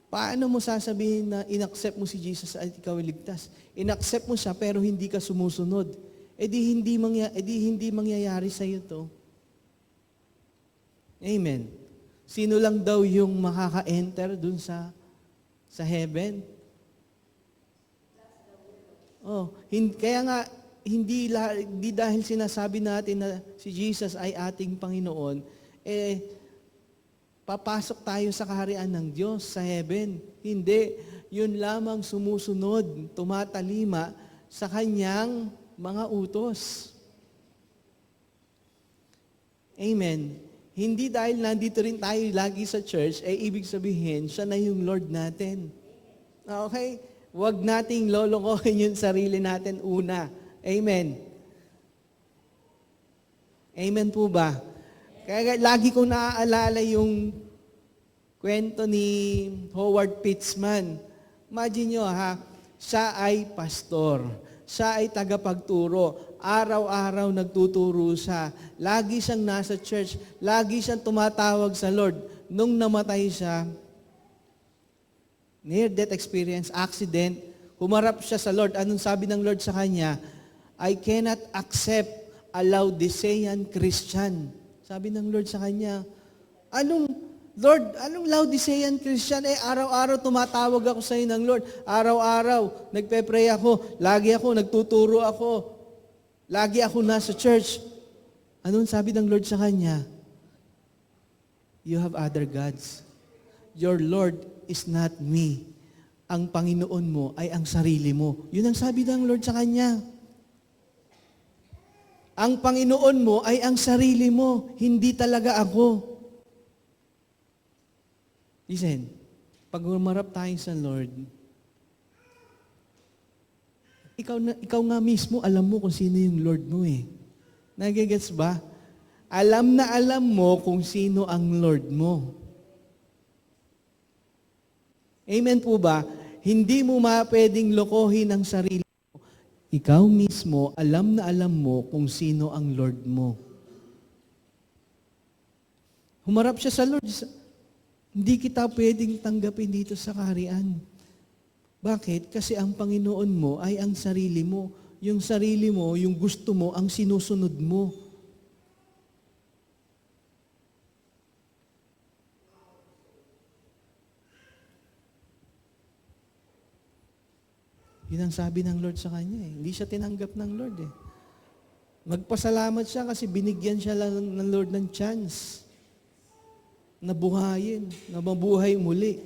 Paano mo sasabihin na inaccept mo si Jesus at ikaw iligtas? Inaccept mo siya pero hindi ka sumusunod. Hindi mangyayari sa iyo to. Amen. Sino lang daw yung makaka-enter dun sa heaven? Kaya nga, hindi dahil sinasabi natin na si Jesus ay ating Panginoon, papasok tayo sa kaharian ng Diyos sa heaven. Hindi. Yun lamang sumusunod, tumatalima sa Kanyang mga utos. Amen. Hindi dahil nandito rin tayo lagi sa church, ibig sabihin, siya na yung Lord natin. Okay? Huwag nating lolokohin yung sarili natin una. Amen. Amen po ba? Kaya lagi kong naaalala yung kwento ni Howard Pitzman. Imagine nyo siya ay pastor. Siya ay tagapagturo. Araw-araw nagtuturo siya. Lagi siyang nasa church. Lagi siyang tumatawag sa Lord. Nung namatay siya, near-death experience, accident, humarap siya sa Lord. Anong sabi ng Lord sa kanya? I cannot accept a Laodicean Christian. Sabi ng Lord sa kanya, anong Laodicean Christian? Araw-araw tumatawag ako sa iyo ng Lord. Araw-araw, nagpe-pray ako. Lagi ako, nagtuturo ako. Lagi ako nasa church. Anong sabi ng Lord sa kanya? You have other gods. Your Lord is not me. Ang Panginoon mo ay ang sarili mo. Yun ang sabi ng Lord sa kanya. Ang Panginoon mo ay ang sarili mo, hindi talaga ako. Listen, pag umarap tayo sa Lord, ikaw nga mismo, alam mo kung sino yung Lord mo eh. Nagigets ba? Alam na alam mo kung sino ang Lord mo. Amen po ba? Hindi mo pwedeng lokohin ang sarili mo. Ikaw mismo, alam na alam mo kung sino ang Lord mo. Humarap siya sa Lord. Hindi kita pwedeng tanggapin dito sa kaharian. Bakit? Kasi ang Panginoon mo ay ang sarili mo. Yung sarili mo, yung gusto mo, ang sinusunod mo. Yun ang sabi ng Lord sa kanya eh. Hindi siya tinanggap ng Lord eh. Magpasalamat siya kasi binigyan siya lang ng Lord ng chance na buhayin, na mabuhay muli.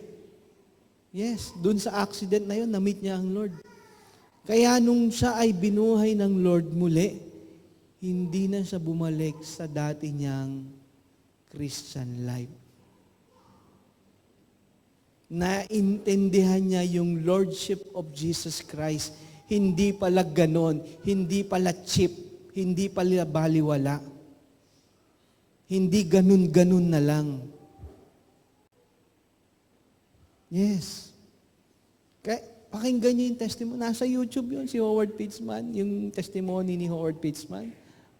Yes, dun sa accident na yun, na-meet niya ang Lord. Kaya nung siya ay binuhay ng Lord muli, hindi na siya bumalik sa dati niyang Christian life. Naintindihan niya yung Lordship of Jesus Christ. Hindi pala ganon, hindi pala cheap, hindi pala baliwala. Hindi ganun-ganun na lang. Yes. Kaya, pakinggan niyo yung testimony. Nasa YouTube yun, si Howard Pitzman, yung testimony ni Howard Pitzman.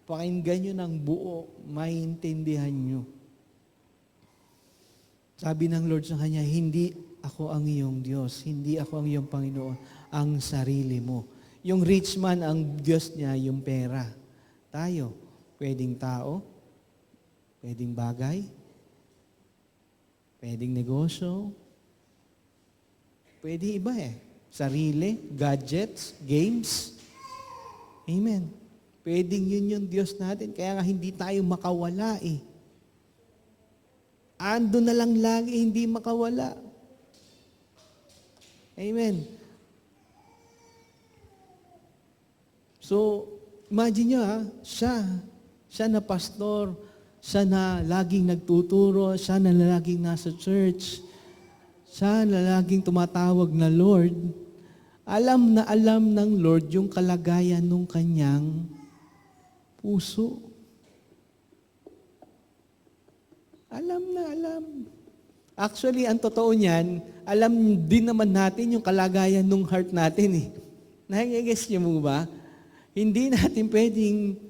Pakinggan niyo ng buo, maintindihan niyo. Sabi ng Lord sa kanya, hindi ako ang iyong Diyos, hindi ako ang iyong Panginoon, ang sarili mo. Yung rich man, ang Diyos niya, yung pera. Tayo, pwedeng tao, pwedeng bagay, pwedeng negosyo, pwede iba eh. Sarili, gadgets, games. Amen. Pwedeng yun yung Diyos natin. Kaya nga hindi tayo makawala eh. Ando na lang lagi, hindi makawala. Amen. So, imagine nyo siya na pastor, siya na laging nagtuturo, siya na laging nasa church, siya na laging tumatawag na Lord. Alam na alam ng Lord yung kalagayan ng kanyang puso. Alam na alam. Actually, ang totoo niyan, alam din naman natin yung kalagayan ng heart natin eh. Nai-guess niyo mo ba? Hindi natin pwedeng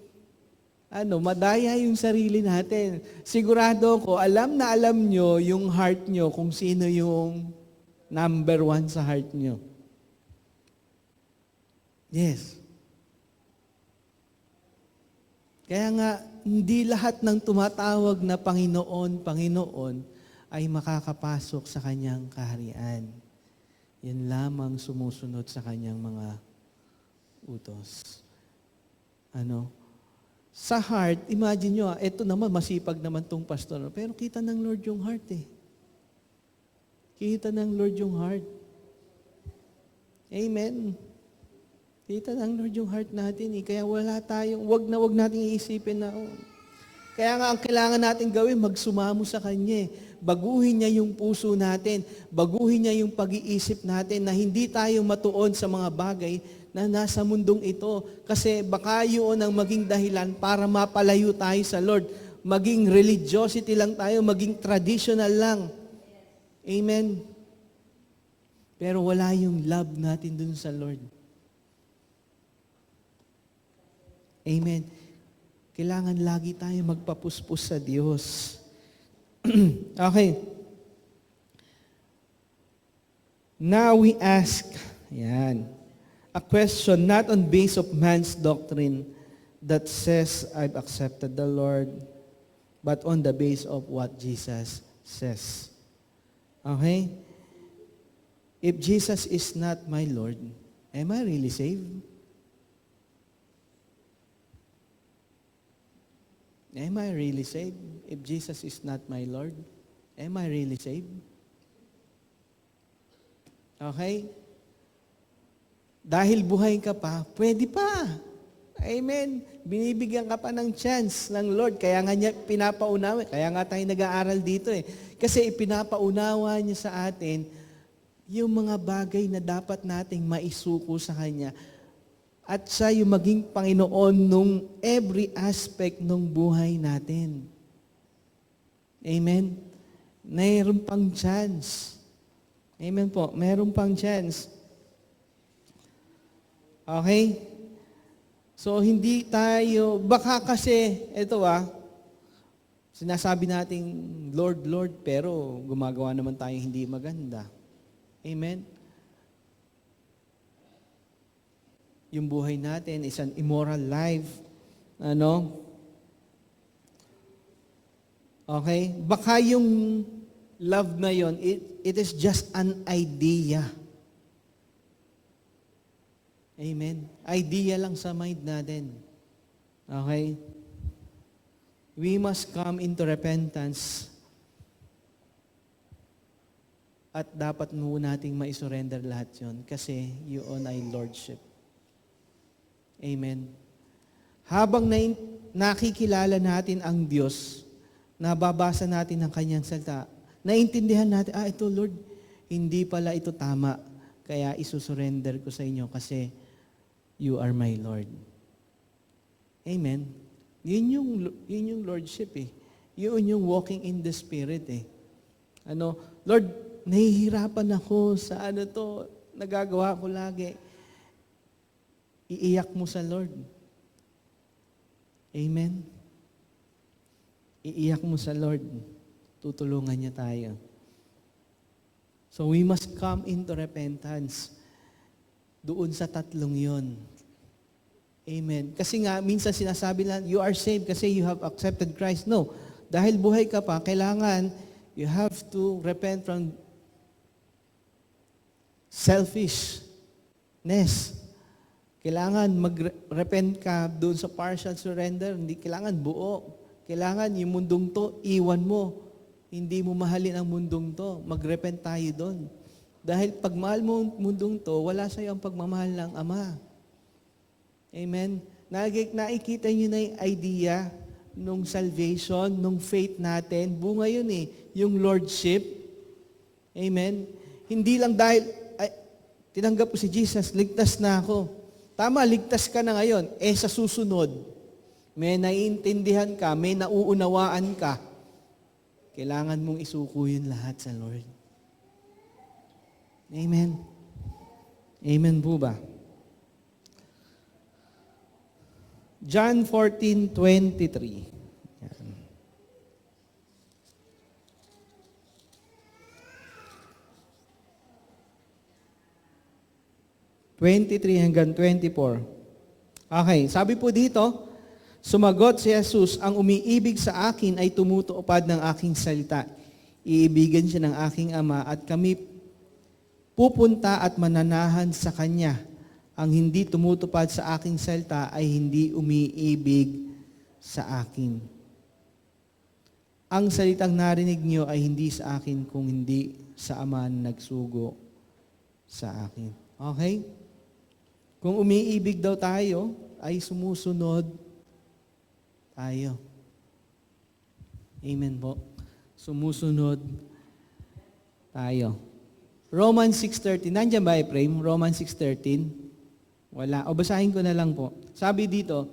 madaya yung sarili natin. Sigurado ko, alam na alam nyo yung heart nyo kung sino yung number 1 sa heart nyo. Yes. Kaya nga, hindi lahat ng tumatawag na Panginoon, Panginoon, ay makakapasok sa kanyang kaharian. Yan lamang sumusunod sa kanyang mga utos. Sa heart, imagine nyo, eto naman, masipag naman tong pastor. Pero kita ng Lord yung heart eh. Kita ng Lord yung heart. Amen. Kita ng Lord yung heart natin eh. Kaya wala tayong, wag nating iisipin na, Kaya nga ang kailangan natin gawin, magsumamo sa Kanya eh. Baguhin niya yung puso natin. Baguhin niya yung pag-iisip natin na hindi tayo matuon sa mga bagay na nasa mundong ito. Kasi baka yun ang maging dahilan para mapalayo tayo sa Lord. Maging religiosity lang tayo, maging traditional lang. Amen. Pero wala yung love natin dun sa Lord. Amen. Kailangan lagi tayo magpapuspos sa Diyos. Okay. Now we ask, a question not on base of man's doctrine that says, I've accepted the Lord, but on the base of what Jesus says. Okay? If Jesus is not my Lord, am I really saved? Am I really saved? If Jesus is not my Lord, am I really saved? Okay? Dahil buhay ka pa, pwede pa. Amen. Binibigyan ka pa ng chance ng Lord. Kaya nga niya pinapaunawa. Kaya nga tayo nag-aaral dito eh. Kasi ipinapaunawa niya sa atin yung mga bagay na dapat nating maisuko sa Kanya. At siya yung maging Panginoon nung every aspect ng buhay natin. Amen? Mayroon pang chance. Amen po. Mayroon pang chance. Okay? So, hindi tayo, baka kasi, sinasabi nating Lord, Lord, pero gumagawa naman tayo hindi maganda. Amen? Yung buhay natin is an immoral life. Okay? Baka yung love na yon, it is just an idea. Amen? Idea lang sa mind natin. Okay? We must come into repentance. At dapat mo nating maisurrender lahat yon kasi yun ay Lordship. Amen. Habang nakikilala natin ang Diyos, nababasa natin ang Kanyang salita, naintindihan natin, ito Lord, hindi pala ito tama. Kaya isusurrender ko sa inyo kasi you are my Lord. Amen. Yun yung Lordship eh. Yun yung walking in the Spirit eh. Lord, nahihirapan ako sa nagagawa ko lagi. Iiyak mo sa Lord. Amen? Iiyak mo sa Lord. Tutulungan niya tayo. So we must come into repentance. Doon sa tatlong yon. Amen. Kasi nga, minsan sinasabi lang, you are saved kasi you have accepted Christ. No. Dahil buhay ka pa, kailangan you have to repent from selfishness. Kailangan mag-repent ka doon sa partial surrender. Hindi kailangan buo. Kailangan yung mundong to, iwan mo. Hindi mo mahalin ang mundong to. Mag-repent tayo doon. Dahil pag mahal mo ang mundong to, wala sa iyo ang pagmamahal ng Ama. Amen? Nakikita niyo na yung idea nung salvation, nung faith natin. Bunga yun yung Lordship. Amen? Hindi lang dahil, tinanggap ko si Jesus, ligtas na ako. Tama, ligtas ka na ngayon. Sa susunod, may naiintindihan ka, may nauunawaan ka, kailangan mong isuko yun lahat sa Lord. Amen. Amen po ba? John 14:23. Yan. 23 hanggang 24. Okay, sabi po dito, sumagot si Jesus, ang umiibig sa akin ay tumutupad ng aking salita. Iibigan siya ng aking Ama at kami pupunta at mananahan sa Kanya. Ang hindi tumutupad sa aking salita ay hindi umiibig sa akin. Ang salitang narinig niyo ay hindi sa akin kung hindi sa Ama na nagsugo sa akin. Okay? Kung umiibig daw tayo, ay sumusunod tayo. Amen po. Sumusunod tayo. Romans 6:13. Nandiyan ba i-frame? Romans 6:13. Wala. O basahin ko na lang po. Sabi dito,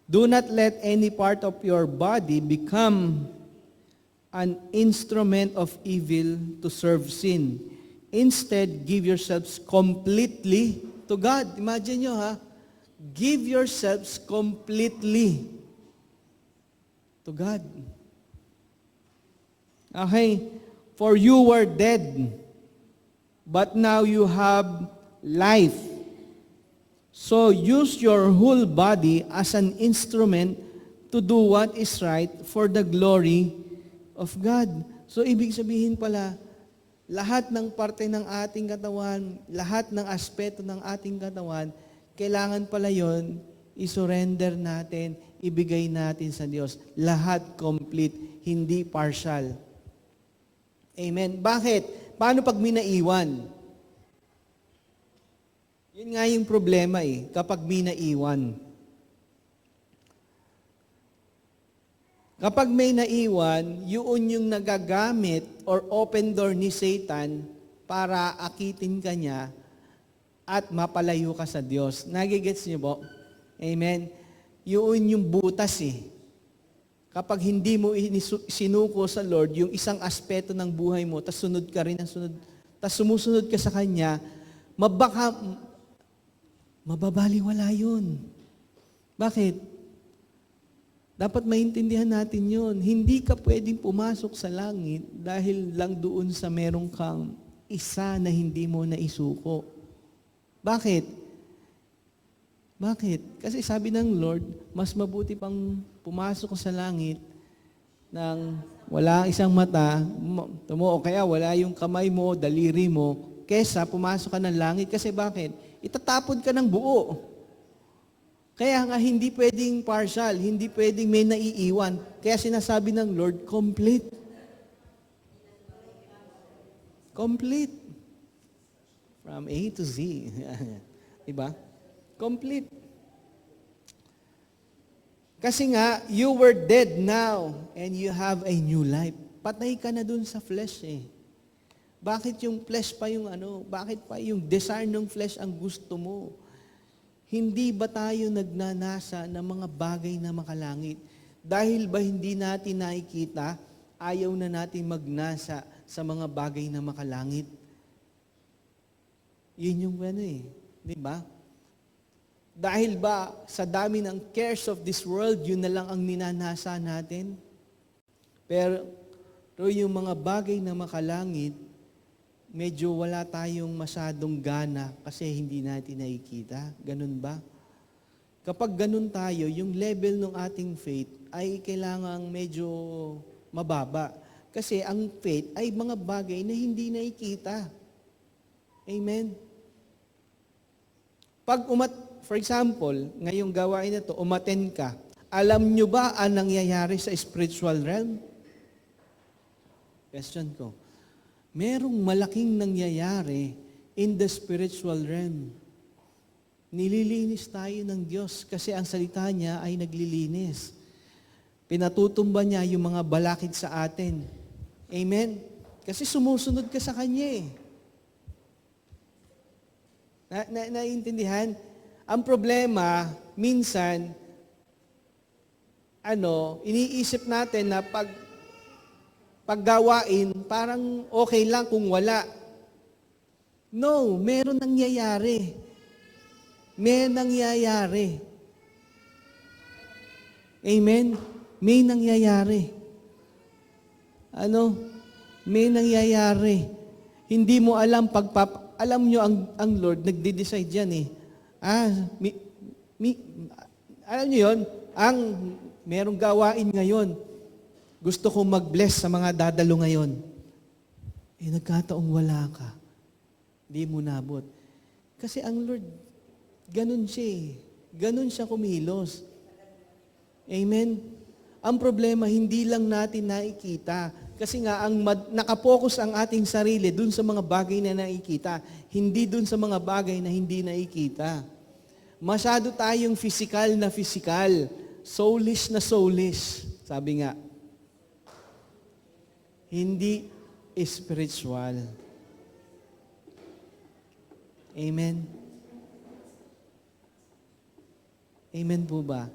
do not let any part of your body become an instrument of evil to serve sin. Instead, give yourselves completely to God. Imagine nyo give yourselves completely to God. Okay. For you were dead, but now you have life. So use your whole body as an instrument to do what is right for the glory of God. So ibig sabihin pala, lahat ng parte ng ating katawan, lahat ng aspeto ng ating katawan, kailangan pala yon isurrender natin, ibigay natin sa Diyos. Lahat complete, hindi partial. Amen. Bakit? Paano pag minaiwan? Yun nga yung problema kapag minaiwan. Kapag may naiwan, yun yung nagagamit or open door ni Satan para akitin ka niya at mapalayo ka sa Diyos. Nagigets niyo po? Amen? Yun yung butas Kapag hindi mo sinuko sa Lord, yung isang aspeto ng buhay mo, tas sunod ka rin ang sunod, tas sumusunod ka sa Kanya, mababaliwala yun. Bakit? Dapat maintindihan natin yun. Hindi ka pwedeng pumasok sa langit dahil lang doon sa merong kang isa na hindi mo naisuko. Bakit? Bakit? Kasi sabi ng Lord, mas mabuti pang pumasok ko sa langit nang wala isang mata, o kaya wala yung kamay mo, daliri mo, kesa pumasok ka ng langit. Kasi bakit? Itatapon ka ng buo. Kaya nga hindi pwedeng partial, hindi pwedeng may naiiwan. Kaya sinasabi ng Lord, complete. Complete. From A to Z. Diba? Complete. Kasi nga, you were dead now and you have a new life. Patay ka na dun sa flesh Bakit yung flesh pa yung bakit pa yung desire ng flesh ang gusto mo? Hindi ba tayo nagnanasa ng mga bagay na makalangit? Dahil ba hindi natin nakikita, ayaw na natin magnasa sa mga bagay na makalangit? Yun yung di ba? Dahil ba sa dami ng cares of this world, yun na lang ang ninanasa natin? Pero yung mga bagay na makalangit, medyo wala tayong masyadong gana kasi hindi natin nakikita. Ganun ba? Kapag ganun tayo, yung level ng ating faith ay kailangang medyo mababa. Kasi ang faith ay mga bagay na hindi nakikita. Amen? For example, ngayong gawain na to, umattend ka. Alam nyo ba ang nangyayari sa spiritual realm? Question ko. merong malaking nangyayari in the spiritual realm. Nililinis tayo ng Diyos kasi ang salita niya ay naglilinis. Pinatutumba niya yung mga balakid sa atin. Amen? Kasi sumusunod ka sa Kanya eh. Naiintindihan? Ang problema, minsan, iniisip natin na paggawain, parang okay lang kung wala. No, meron nangyayari. May nangyayari. Amen? May nangyayari. May nangyayari. Hindi mo alam alam nyo ang Lord, nagde-decide yan eh. Alam nyo yun, merong gawain ngayon. Gusto ko mag-bless sa mga dadalo ngayon. Nagkataong wala ka. Di mo nabot. Kasi ang Lord, ganun siya eh. Ganun siya kumilos. Amen? Ang problema, hindi lang natin nakikita. Kasi nga, nakapokus ang ating sarili dun sa mga bagay na nakikita, hindi dun sa mga bagay na hindi nakikita. Masyado tayong physical na physical, soulish na soulish. Sabi nga, hindi spiritual. Amen? Amen po ba?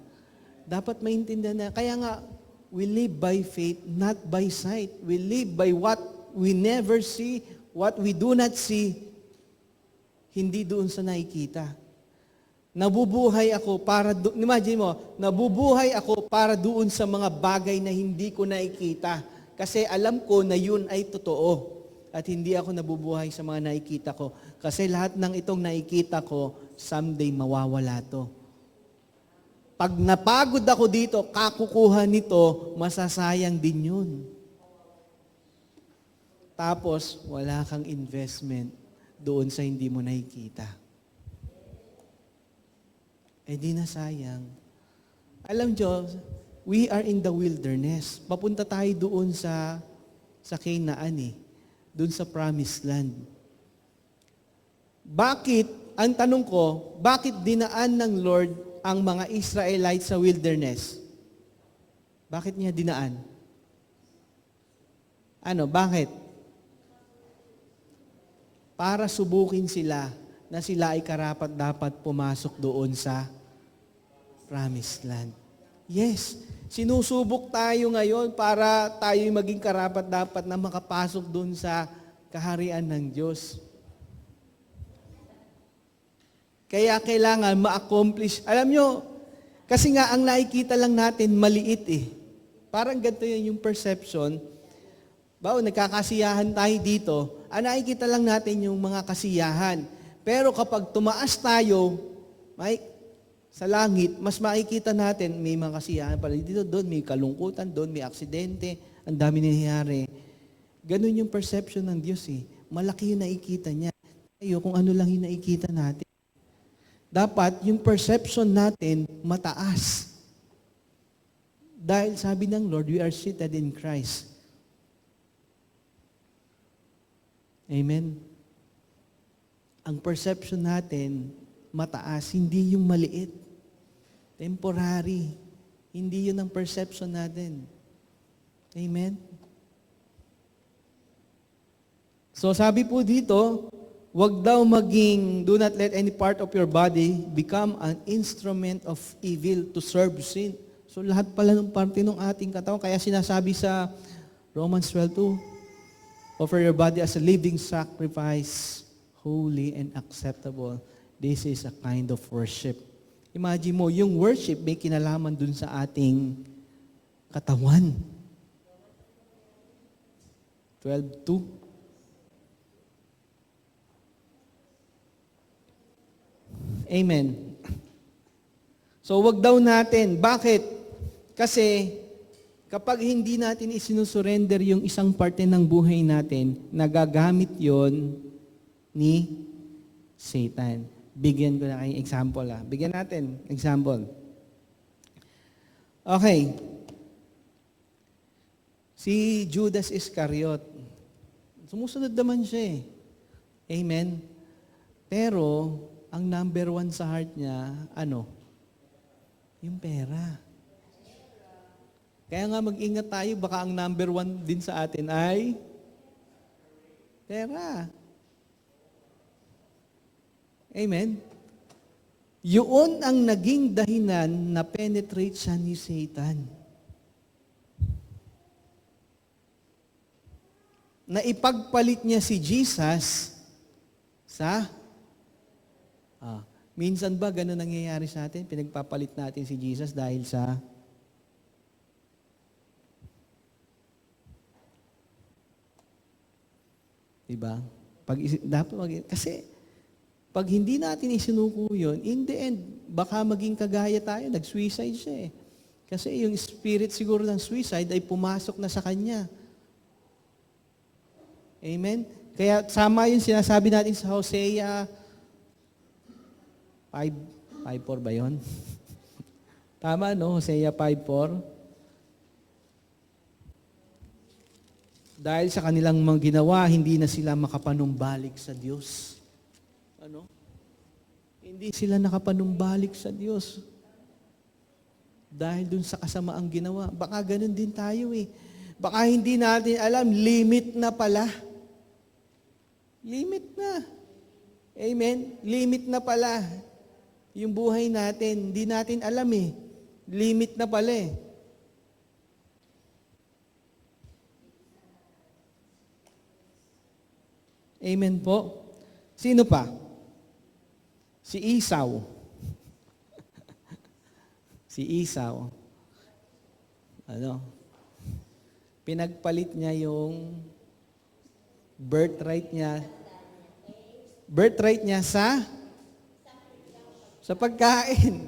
Dapat maintindihan na, kaya nga, we live by faith, not by sight. We live by what we never see, what we do not see, hindi doon sa nakikita. Nabubuhay ako imagine mo, nabubuhay ako para doon sa mga bagay na hindi ko nakikita. Kasi alam ko na yun ay totoo. At hindi ako nabubuhay sa mga nakikita ko. Kasi lahat ng itong nakikita ko, someday mawawala to. Pag napagod ako dito, kakukuha nito, masasayang din yun. Tapos, wala kang investment doon sa hindi mo nakikita. Di na sayang. Alam nyo, we are in the wilderness. Papunta tayo doon sa Canaan eh. Doon sa promised land. Bakit, ang tanong ko, bakit dinaan ng Lord ang mga Israelites sa wilderness? Bakit niya dinaan? Bakit? Para subukin sila na sila ay karapat-dapat pumasok doon sa promised land. Yes, sinusubok tayo ngayon para tayo maging karapat-dapat na makapasok doon sa kaharian ng Diyos. Kaya kailangan ma-accomplish. Alam nyo, kasi nga ang nakikita lang natin maliit eh. Parang ganito yun yung perception. Nagkakasiyahan tayo dito, ang nakikita lang natin yung mga kasiyahan. Pero kapag tumaas tayo, sa langit, mas makikita natin may mga kasiyahan pala dito, doon may kalungkutan, doon may aksidente, ang dami nangyayari. Ganun yung perception ng Diyos eh. Malaki yung nakikita niya. Tayo, kung ano lang yung nakikita natin. Dapat yung perception natin mataas. Dahil sabi ng Lord, we are seated in Christ. Amen? Ang perception natin mataas, hindi yung maliit. Temporary. Hindi yun ang perception natin. Amen? So sabi po dito, wag daw do not let any part of your body become an instrument of evil to serve sin. So lahat pala ng parte ng ating katawan, kaya sinasabi sa Romans 12:2, offer your body as a living sacrifice, holy and acceptable. This is a kind of worship. Imagine mo, yung worship may kinalaman dun sa ating katawan. 12:2. Amen. So, wag daw natin. Bakit? Kasi, kapag hindi natin isinusurrender yung isang parte ng buhay natin, nagagamit yon ni Satan. Bigyan ko na kayong example. Bigyan natin example. Okay. Si Judas Iscariot. Sumusunod naman siya eh. Amen? Pero, ang number one sa heart niya, ano? Yung pera. Kaya nga mag-ingat tayo, baka ang number one din sa atin ay pera. Amen? Yun ang naging dahilan na penetrate siya ni Satan. Na ipagpalit niya si Jesus sa minsan ba ganun nangyayari sa atin? Pinagpapalit natin si Jesus dahil sa diba? Kasi pag hindi natin isinuko yun, in the end, baka maging kagaya tayo, nag-suicide siya eh. Kasi yung spirit siguro ng suicide ay pumasok na sa kanya. Amen? Kaya sama yung sinasabi natin sa Hosea 5:4 ba yun? Tama, no? Hosea 5:4. Dahil sa kanilang mga ginawa, hindi na sila makapanumbalik sa Diyos. Ano? Hindi sila nakapanumbalik sa Diyos. Dahil dun sa kasamaang ginawa. Baka ganun din tayo eh. Baka hindi natin alam, limit na pala. Limit na. Amen? Limit na pala. Yung buhay natin, hindi natin alam eh. Limit na pala eh. Amen po. Sino pa? Si Esau. Si Esau. Ano? Pinagpalit niya yung birthright niya. Birthright niya sa pagkain.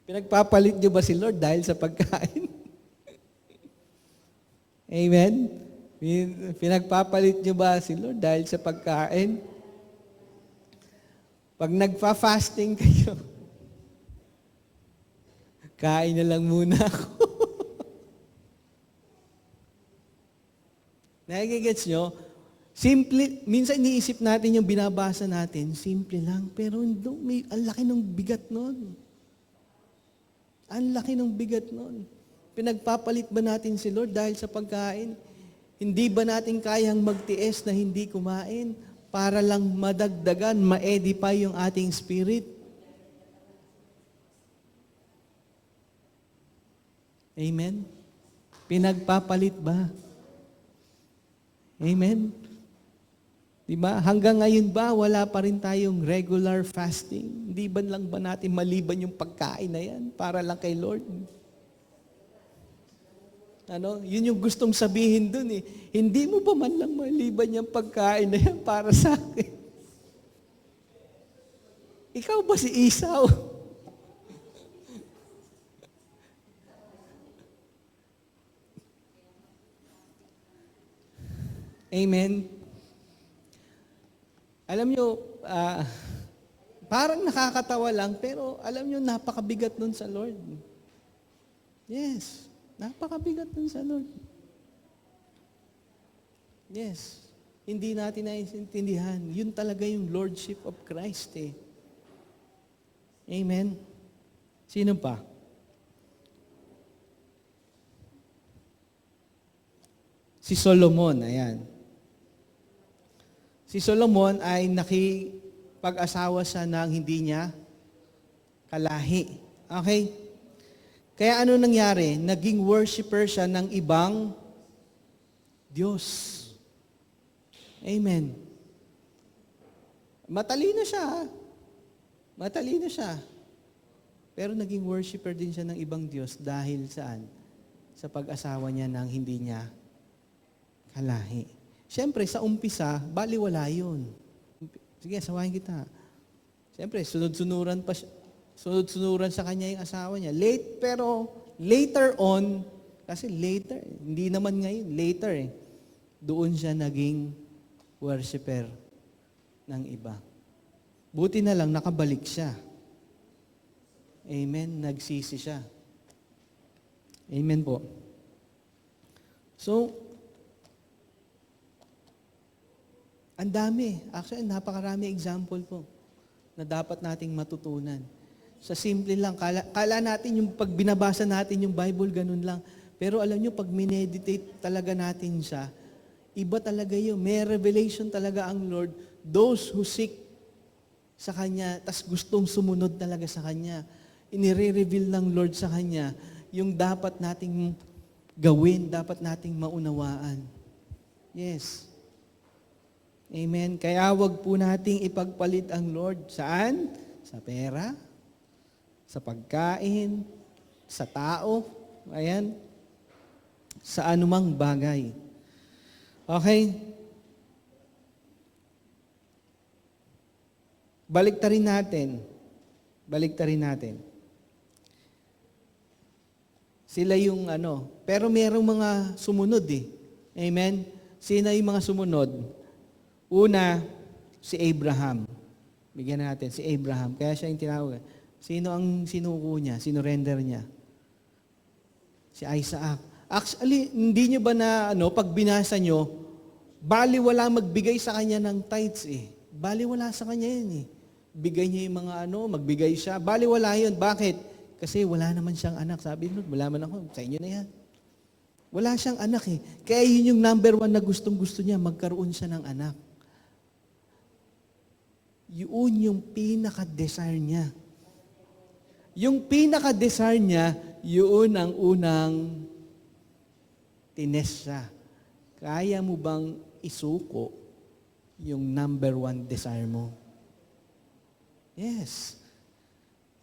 Pinagpapalit niyo ba si Lord dahil sa pagkain? Amen? Pinagpapalit niyo ba si Lord dahil sa pagkain? Pag nagfa-fasting kayo, kain na lang muna ako. Nakikigets nyo? Simple, minsan iniisip natin yung binabasa natin, simple lang, pero ang laki ng bigat nun. Ang laki ng bigat nun. Pinagpapalit ba natin si Lord dahil sa pagkain? Hindi ba natin kayang magtiis na hindi kumain para lang madagdagan, ma-edify yung ating spirit? Amen? Pinagpapalit ba? Amen? Diba? Hanggang ngayon ba, wala pa rin tayong regular fasting? Hindi ba lang ba natin maliban yung pagkain na yan para lang kay Lord? Ano? Yun yung gustong sabihin dun eh. Hindi mo ba man lang maliban yung pagkain na yan para sa akin? Ikaw ba si Esau? Amen? Alam nyo, parang nakakatawa lang, pero alam nyo, napakabigat nun sa Lord. Yes. Napakabigat nun sa Lord. Yes. Hindi natin naiintindihan. Yun talaga yung Lordship of Christ eh. Amen? Sino pa? Si Solomon, ayan. Si Solomon ay nakipag-asawa siya ng hindi niya kalahi. Okay? Kaya ano nangyari? Naging worshiper siya ng ibang Diyos. Amen. Matalino siya. Matalino siya. Pero naging worshiper din siya ng ibang Diyos dahil saan? Sa pag-asawa niya ng hindi niya kalahi. Siyempre, sa umpisa, baliwala yun. Sige, asawahin kita. Siyempre, sunod-sunuran sa kanya yung asawa niya. Pero later on, kasi later, hindi naman ngayon, later doon siya naging worshiper ng iba. Buti na lang, nakabalik siya. Amen, nagsisi siya. Amen po. So, Ang dami. Actually, napakarami example po na dapat nating matutunan. Sa simple lang, kala natin yung pag binabasa natin yung Bible, ganun lang. Pero alam nyo, pag mineditate talaga natin siya, iba talaga yun. May revelation talaga ang Lord. Those who seek sa Kanya, tas gustong sumunod talaga sa Kanya. Inire-reveal ng Lord sa Kanya yung dapat nating gawin, dapat nating maunawaan. Yes. Amen. Kaya wag po nating ipagpalit ang Lord. Saan? Sa pera, sa pagkain, sa tao, ayan, sa anumang bagay. Okay? Baliktarin natin. Sila yung pero merong mga sumunod eh. Amen? Sino yung mga sumunod? Una, si Abraham. Bigyan natin, si Abraham. Kaya siya yung tinawag. Sino ang sinuko niya? Sinurrender niya? Si Isaac. Actually, hindi niyo ba na, pag binasa niyo, bali wala magbigay sa kanya ng tithes eh. Bali wala sa kanya yun eh. Bigay niya yung mga magbigay siya. Bali wala yun. Bakit? Kasi wala naman siyang anak. Sabi nun, wala man ako. Sa inyo na yan. Wala siyang anak eh. Kaya yun yung number 1 na gustong-gusto niya, magkaroon siya ng anak. Yun yung pinaka-desire niya. Yung pinaka-desire niya, yun ang unang tinest siya. Kaya mo bang isuko yung number 1 desire mo? Yes.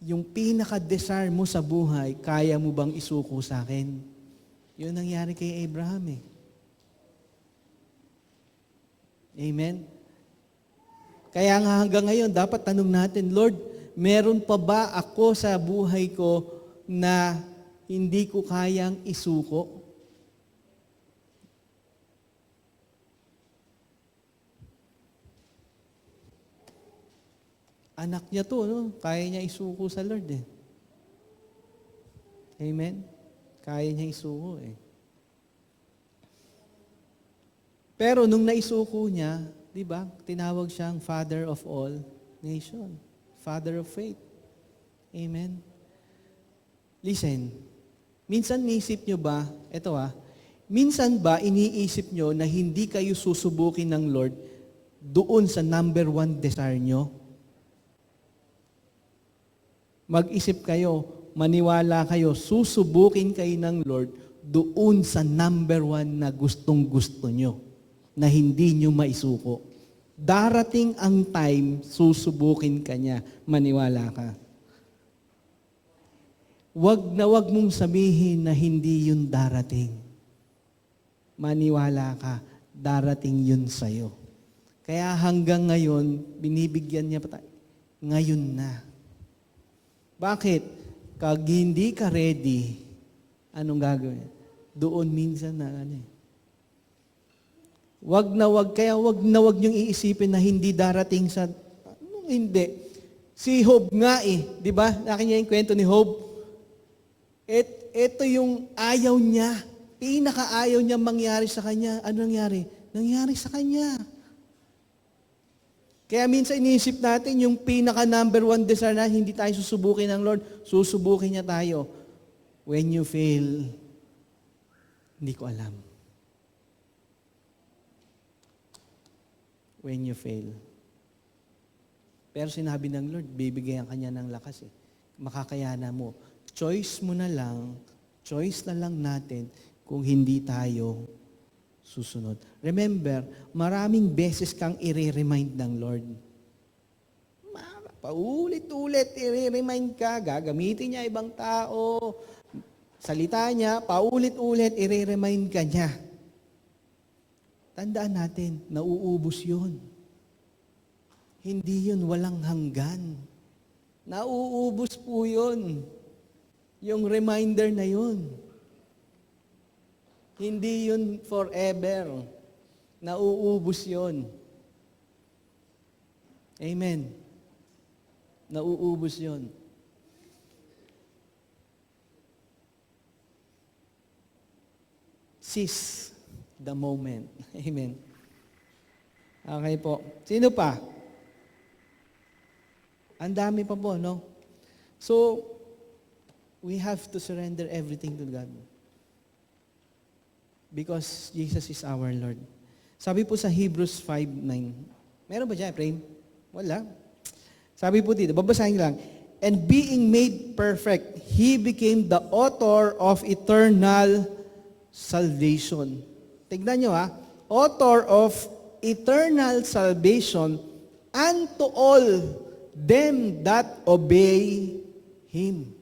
Yung pinaka-desire mo sa buhay, kaya mo bang isuko sa akin? Yun nangyari kay Abraham eh. Amen? Kaya nga hanggang ngayon, dapat tanong natin, Lord, meron pa ba ako sa buhay ko na hindi ko kayang isuko? Anak niya to, kaya niya isuko sa Lord eh. Amen? Kaya niya isuko eh. Pero nung naisuko niya, di ba, tinawag siyang Father of all nation. Father of faith. Amen? Listen, minsan niisip nyo ba, minsan ba iniisip nyo na hindi kayo susubukin ng Lord doon sa number 1 desire nyo? Mag-isip kayo, maniwala kayo, susubukin kayo ng Lord doon sa number 1 na gustong-gusto nyo, na hindi nyo maisuko. Darating ang time, susubukin ka niya, maniwala ka. Wag mong sabihin na hindi yun darating. Maniwala ka, darating yun sa'yo. Kaya hanggang ngayon, binibigyan niya pa tayo, ngayon na. Bakit? Kag hindi ka ready, anong gagawin? Doon minsan na Wag na wag niyong iisipin na hindi darating sa, hindi. Si Job nga di ba? Nakita yung kwento ni Job. Ito yung ayaw niya. Pinaka-ayaw niya mangyari sa kanya. Ano nangyari? Nangyari sa kanya. Kaya minsan iniisip natin yung pinaka-number 1 desire na hindi tayo susubukin ng Lord, susubukin niya tayo. When you fail, hindi ko alam. When you fail. Pero sinabi ng Lord, bibigyan ka niya ng lakas eh. Makakayana mo. Choice na lang natin kung hindi tayo susunod. Remember, maraming beses kang i-remind ng Lord. Paulit-ulit, i-remind ka, gagamitin niya ibang tao, salita niya, paulit-ulit, i-remind ka niya. Tandaan natin, nauubos yun. Hindi yun walang hanggan. Nauubos po yun. Yung reminder na yun. Hindi yun forever. Nauubos yun. Amen. Nauubos yun. Seize the moment. Amen. Okay po. Sino pa? Ang dami pa po, no? So, we have to surrender everything to God. Because Jesus is our Lord. Sabi po sa Hebrews 5:9. Meron ba dyan, Prem? Wala. Sabi po dito, babasahin lang. And being made perfect, He became the author of eternal salvation. Tignan nyo author of eternal salvation unto all them that obey Him.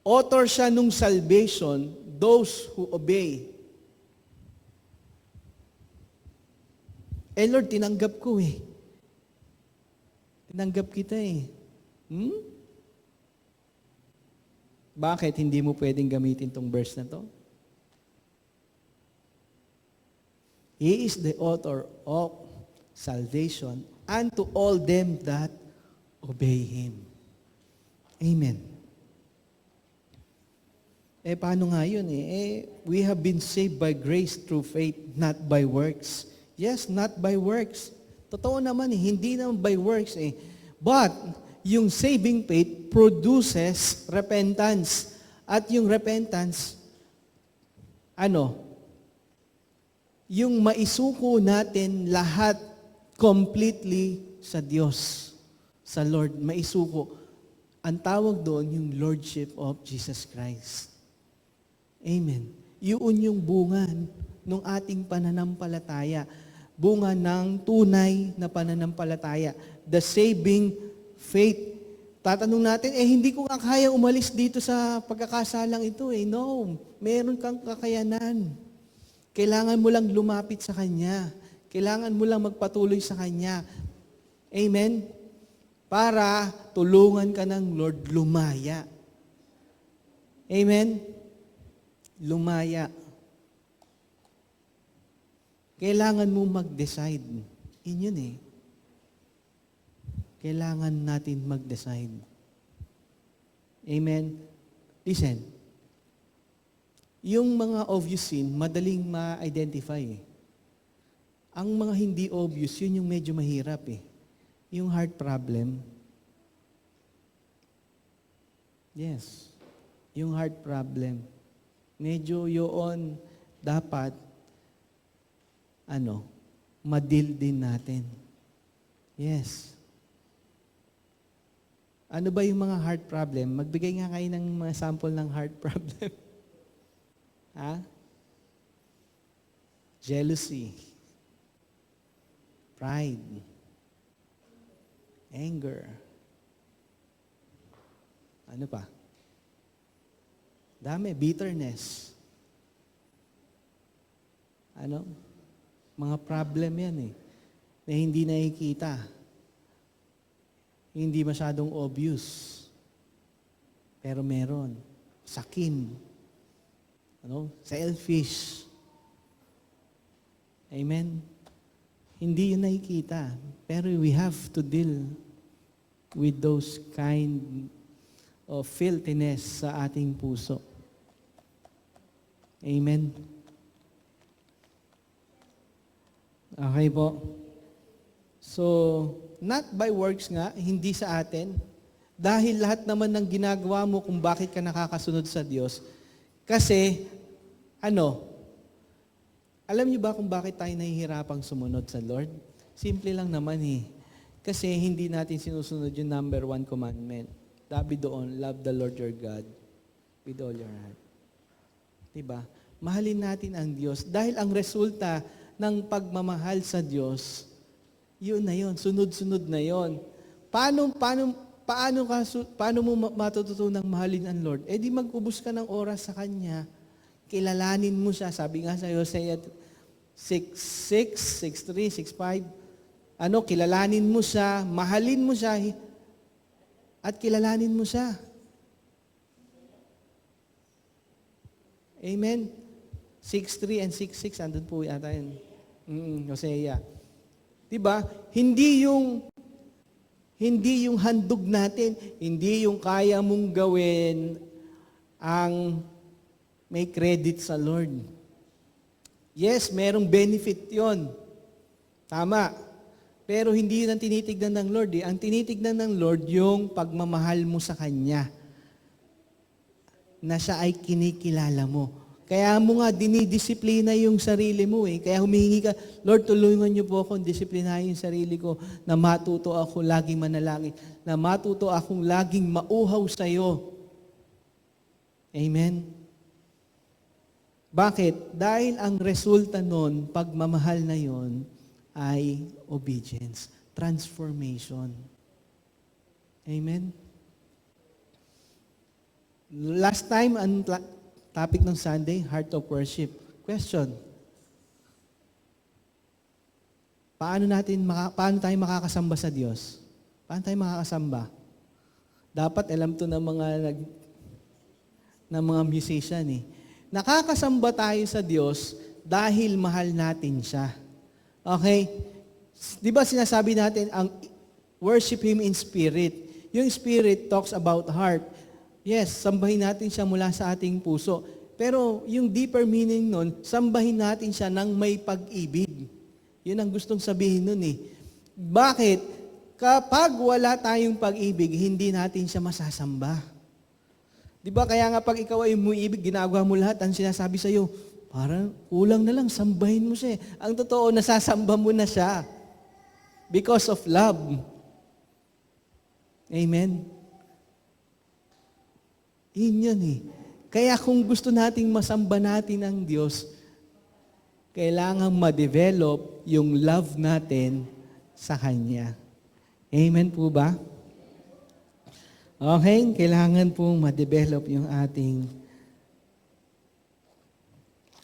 Author siya nung salvation, those who obey. Lord, tinanggap ko Tinanggap kita Bakit hindi mo pwedeng gamitin tong verse na to? He is the author of salvation unto all them that obey Him. Amen. Paano nga yun we have been saved by grace through faith, not by works. Yes, not by works. Totoo naman hindi naman by works But, yung saving faith produces repentance. At yung repentance, yung maisuko natin lahat completely sa Diyos, sa Lord, maisuko. Ang tawag doon, yung Lordship of Jesus Christ. Amen. Yun yung bunga ng ating pananampalataya. Bunga ng tunay na pananampalataya. The saving faith. Tatanong natin, hindi ko kaya umalis dito sa pagkakasalang ito No, meron kang kakayanan. Kailangan mo lang lumapit sa Kanya. Kailangan mo lang magpatuloy sa Kanya. Amen? Para tulungan ka ng Lord lumaya. Amen? Lumaya. Kailangan mo mag-decide. Yun Kailangan natin mag-decide. Amen? Listen. Yung mga obvious sin, madaling ma-identify Ang mga hindi obvious, yun yung medyo mahirap Yung heart problem. Yes. Yung heart problem. Medyo yun dapat ma-deal din natin. Yes. Ano ba yung mga heart problem? Magbigay nga kayo ng mga sample ng heart problem. Jealousy. Pride. Anger. Ano pa? Dami. Bitterness. Mga problem yan na hindi nakikita. Hindi masyadong obvious. Pero meron. Sakim. Selfish. Amen? Hindi yun nakikita. Pero we have to deal with those kind of filthiness sa ating puso. Amen? Okay po. So, not by works nga, hindi sa atin. Dahil lahat naman ng ginagawa mo kung bakit ka nakakasunod sa Diyos. Kasi, alam niyo ba kung bakit tayo nahihirapang sumunod sa Lord? Simple lang naman Kasi hindi natin sinusunod yung number 1 commandment. Sabi doon, love the Lord your God with all your heart. Diba? Mahalin natin ang Diyos. Dahil ang resulta ng pagmamahal sa Diyos, yun na yun, sunod-sunod na yun. Paano mo matututunang mahalin ang Lord? Di mag-ubos ka ng oras sa Kanya. Kilalanin mo siya. Sabi nga sa Hosea 6:6, 6:3, 6:5. Kilalanin mo siya, mahalin mo siya, at kilalanin mo siya. Amen? 6:3 and 6:6, andun po yata yun. Hosea. Diba? Hindi yung handog natin, hindi yung kaya mong gawin ang may credit sa Lord. Yes, merong benefit yon. Tama. Pero hindi yun ang tinitignan ng Lord. Ang tinitignan ng Lord yung pagmamahal mo sa Kanya. Na siya ay kinikilala mo. Kaya mo nga dinidisiplina yung sarili mo eh. Kaya humihingi ka, Lord, tulungan niyo po akong disiplinahin yung sarili ko na matuto ako laging manalangin, na matuto akong laging mauhaw sa iyo. Amen? Bakit? Dahil ang resulta nun, pagmamahal na yon ay obedience, transformation. Amen? Last time, ang topic ng Sunday, heart of worship. Question. Paano tayo makakasamba sa Diyos? Paano tayo makakasamba? Dapat alam to ng mga musician eh. Nakakasamba tayo sa Diyos dahil mahal natin siya. Okay? Di ba sinasabi natin ang worship Him in spirit? Yung spirit talks about heart. Yes, sambahin natin siya mula sa ating puso. Pero yung deeper meaning nun, sambahin natin siya ng may pag-ibig. Yun ang gustong sabihin nun eh. Bakit? Kapag wala tayong pag-ibig, hindi natin siya masasamba. Di ba kaya nga pag ikaw ay umuibig, ginagawa mo lahat, ang sinasabi sa'yo, parang kulang na lang, sambahin mo siya. Ang totoo, nasasamba mo na siya. Because of love. Amen? Yun eh. Kaya kung gusto nating masamba natin ang Diyos, kailangan ma-develop yung love natin sa Kanya. Amen po ba? Okay, kailangan pong ma-develop yung ating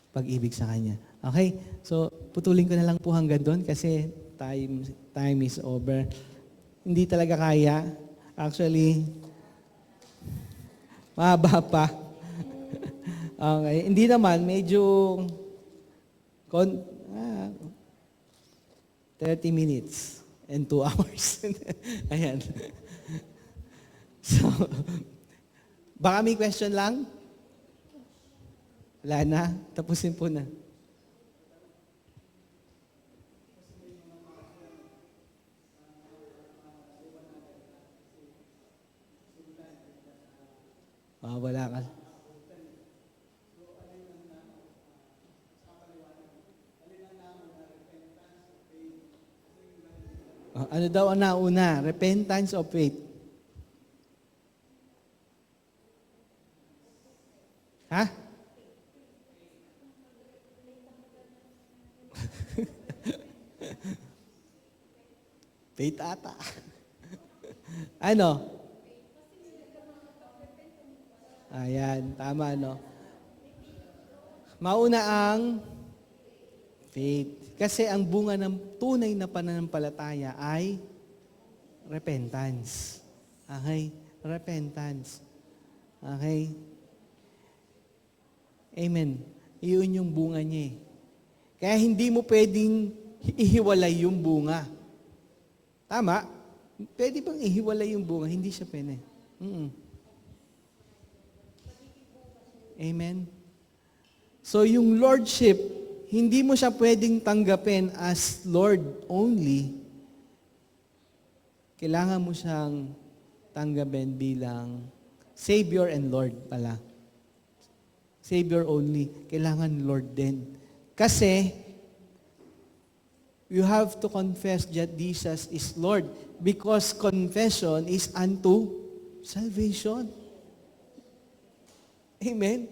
pag-ibig sa Kanya. Okay, so putulin ko na lang po hanggang doon kasi time is over. Hindi talaga kaya. Actually, mahaba pa. Okay. Hindi naman, medyo 30 minutes and 2 hours. Ayan. So, baka may question lang? Wala na? Tapusin po na. Wala ka. Ano daw ang nauna? Repentance or faith? Ha? Faith ata. Ano? Ayan, tama, no? Mauna ang faith. Kasi ang bunga ng tunay na pananampalataya ay repentance. Okay? Repentance. Okay? Amen. Iyon yung bunga niya eh. Kaya hindi mo pwedeng ihiwalay yung bunga. Tama? Pwede bang ihiwalay yung bunga? Hindi siya pwede. Amen? So yung Lordship, hindi mo siya pwedeng tanggapin as Lord only. Kailangan mo siyang tanggapin bilang Savior and Lord pala. Savior only. Kailangan Lord din. Kasi, you have to confess that Jesus is Lord because confession is unto salvation. Amen?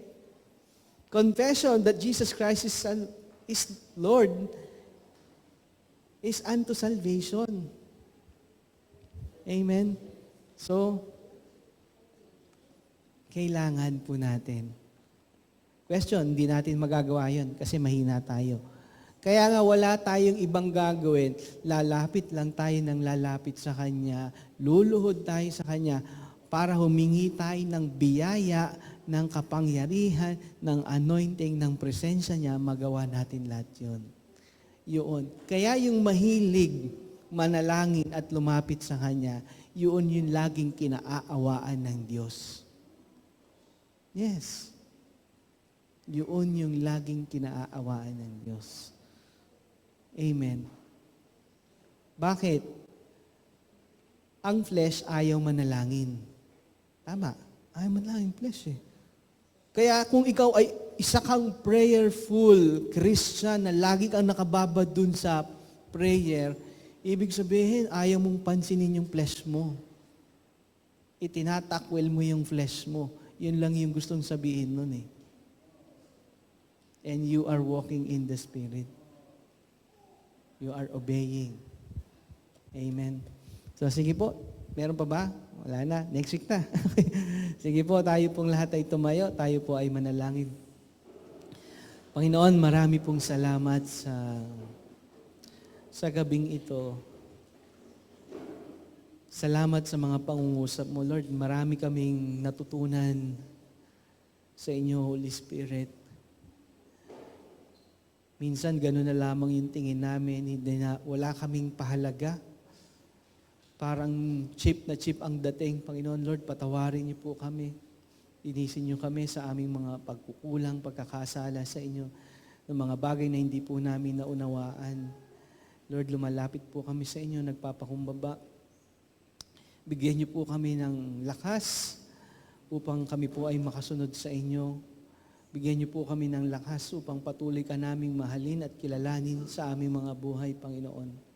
Confession that Jesus Christ is Lord is unto salvation. Amen? So, kailangan po natin. Question, hindi natin magagawa yun kasi mahina tayo. Kaya nga wala tayong ibang gagawin. Lalapit lang tayo ng lalapit sa Kanya. Luluhod tayo sa Kanya para humingi tayo ng biyaya, ng kapangyarihan, ng anointing, ng presensya niya, magawa natin lahat yun. Yun. Kaya yung mahilig, manalangin at lumapit sa Kanya, yun yung laging kinaaawaan ng Diyos. Yes. Yun yung laging kinaaawaan ng Diyos. Amen. Bakit? Ang flesh ayaw manalangin. Tama. Ayaw manalangin flesh eh. Kaya kung ikaw ay isa kang prayerful Christian na lagi kang nakababad dun sa prayer, ibig sabihin, ayaw mong pansinin yung flesh mo. Itinatakwil mo yung flesh mo. Yun lang yung gustong sabihin nun eh. And you are walking in the Spirit. You are obeying. Amen. So sige po, meron pa ba? Wala na, next week na. Sige po, tayo pong lahat ay tumayo, tayo po ay manalangin. Panginoon, marami pong salamat sa gabing ito. Salamat sa mga pangungusap mo, Lord. Marami kaming natutunan sa inyo, Holy Spirit. Minsan, gano'n na lamang yung tingin namin, wala kaming pahalaga. Parang cheap na cheap ang dating. Panginoon, Lord, patawarin niyo po kami. Linisin niyo kami sa aming mga pagkukulang, pagkakasala sa inyo, ng mga bagay na hindi po namin naunawaan. Lord, lumalapit po kami sa inyo, nagpapakumbaba. Bigyan niyo po kami ng lakas upang kami po ay makasunod sa inyo. Bigyan niyo po kami ng lakas upang patuloy ka naming mahalin at kilalanin sa aming mga buhay, Panginoon.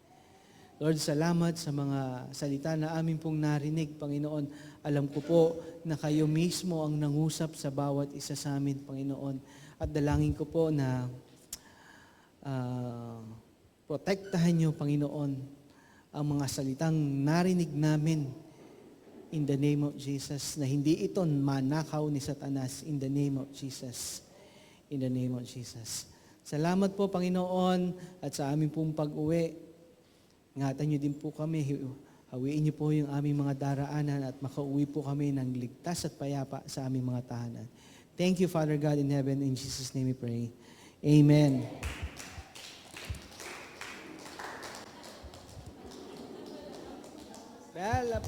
Lord, salamat sa mga salita na amin pong narinig, Panginoon. Alam ko po na kayo mismo ang nangusap sa bawat isa sa amin, Panginoon. At dalangin ko po na protektahan niyo, Panginoon, ang mga salitang narinig namin in the name of Jesus, na hindi ito manakaw ni Satanas in the name of Jesus. In the name of Jesus. Salamat po, Panginoon, at sa aming pong pag-uwi. Ingatan niyo din po kami, hawiin niyo po yung aming mga daraanan at makauwi po kami ng ligtas at payapa sa aming mga tahanan. Thank you, Father God in heaven. In Jesus' name we pray. Amen. Well,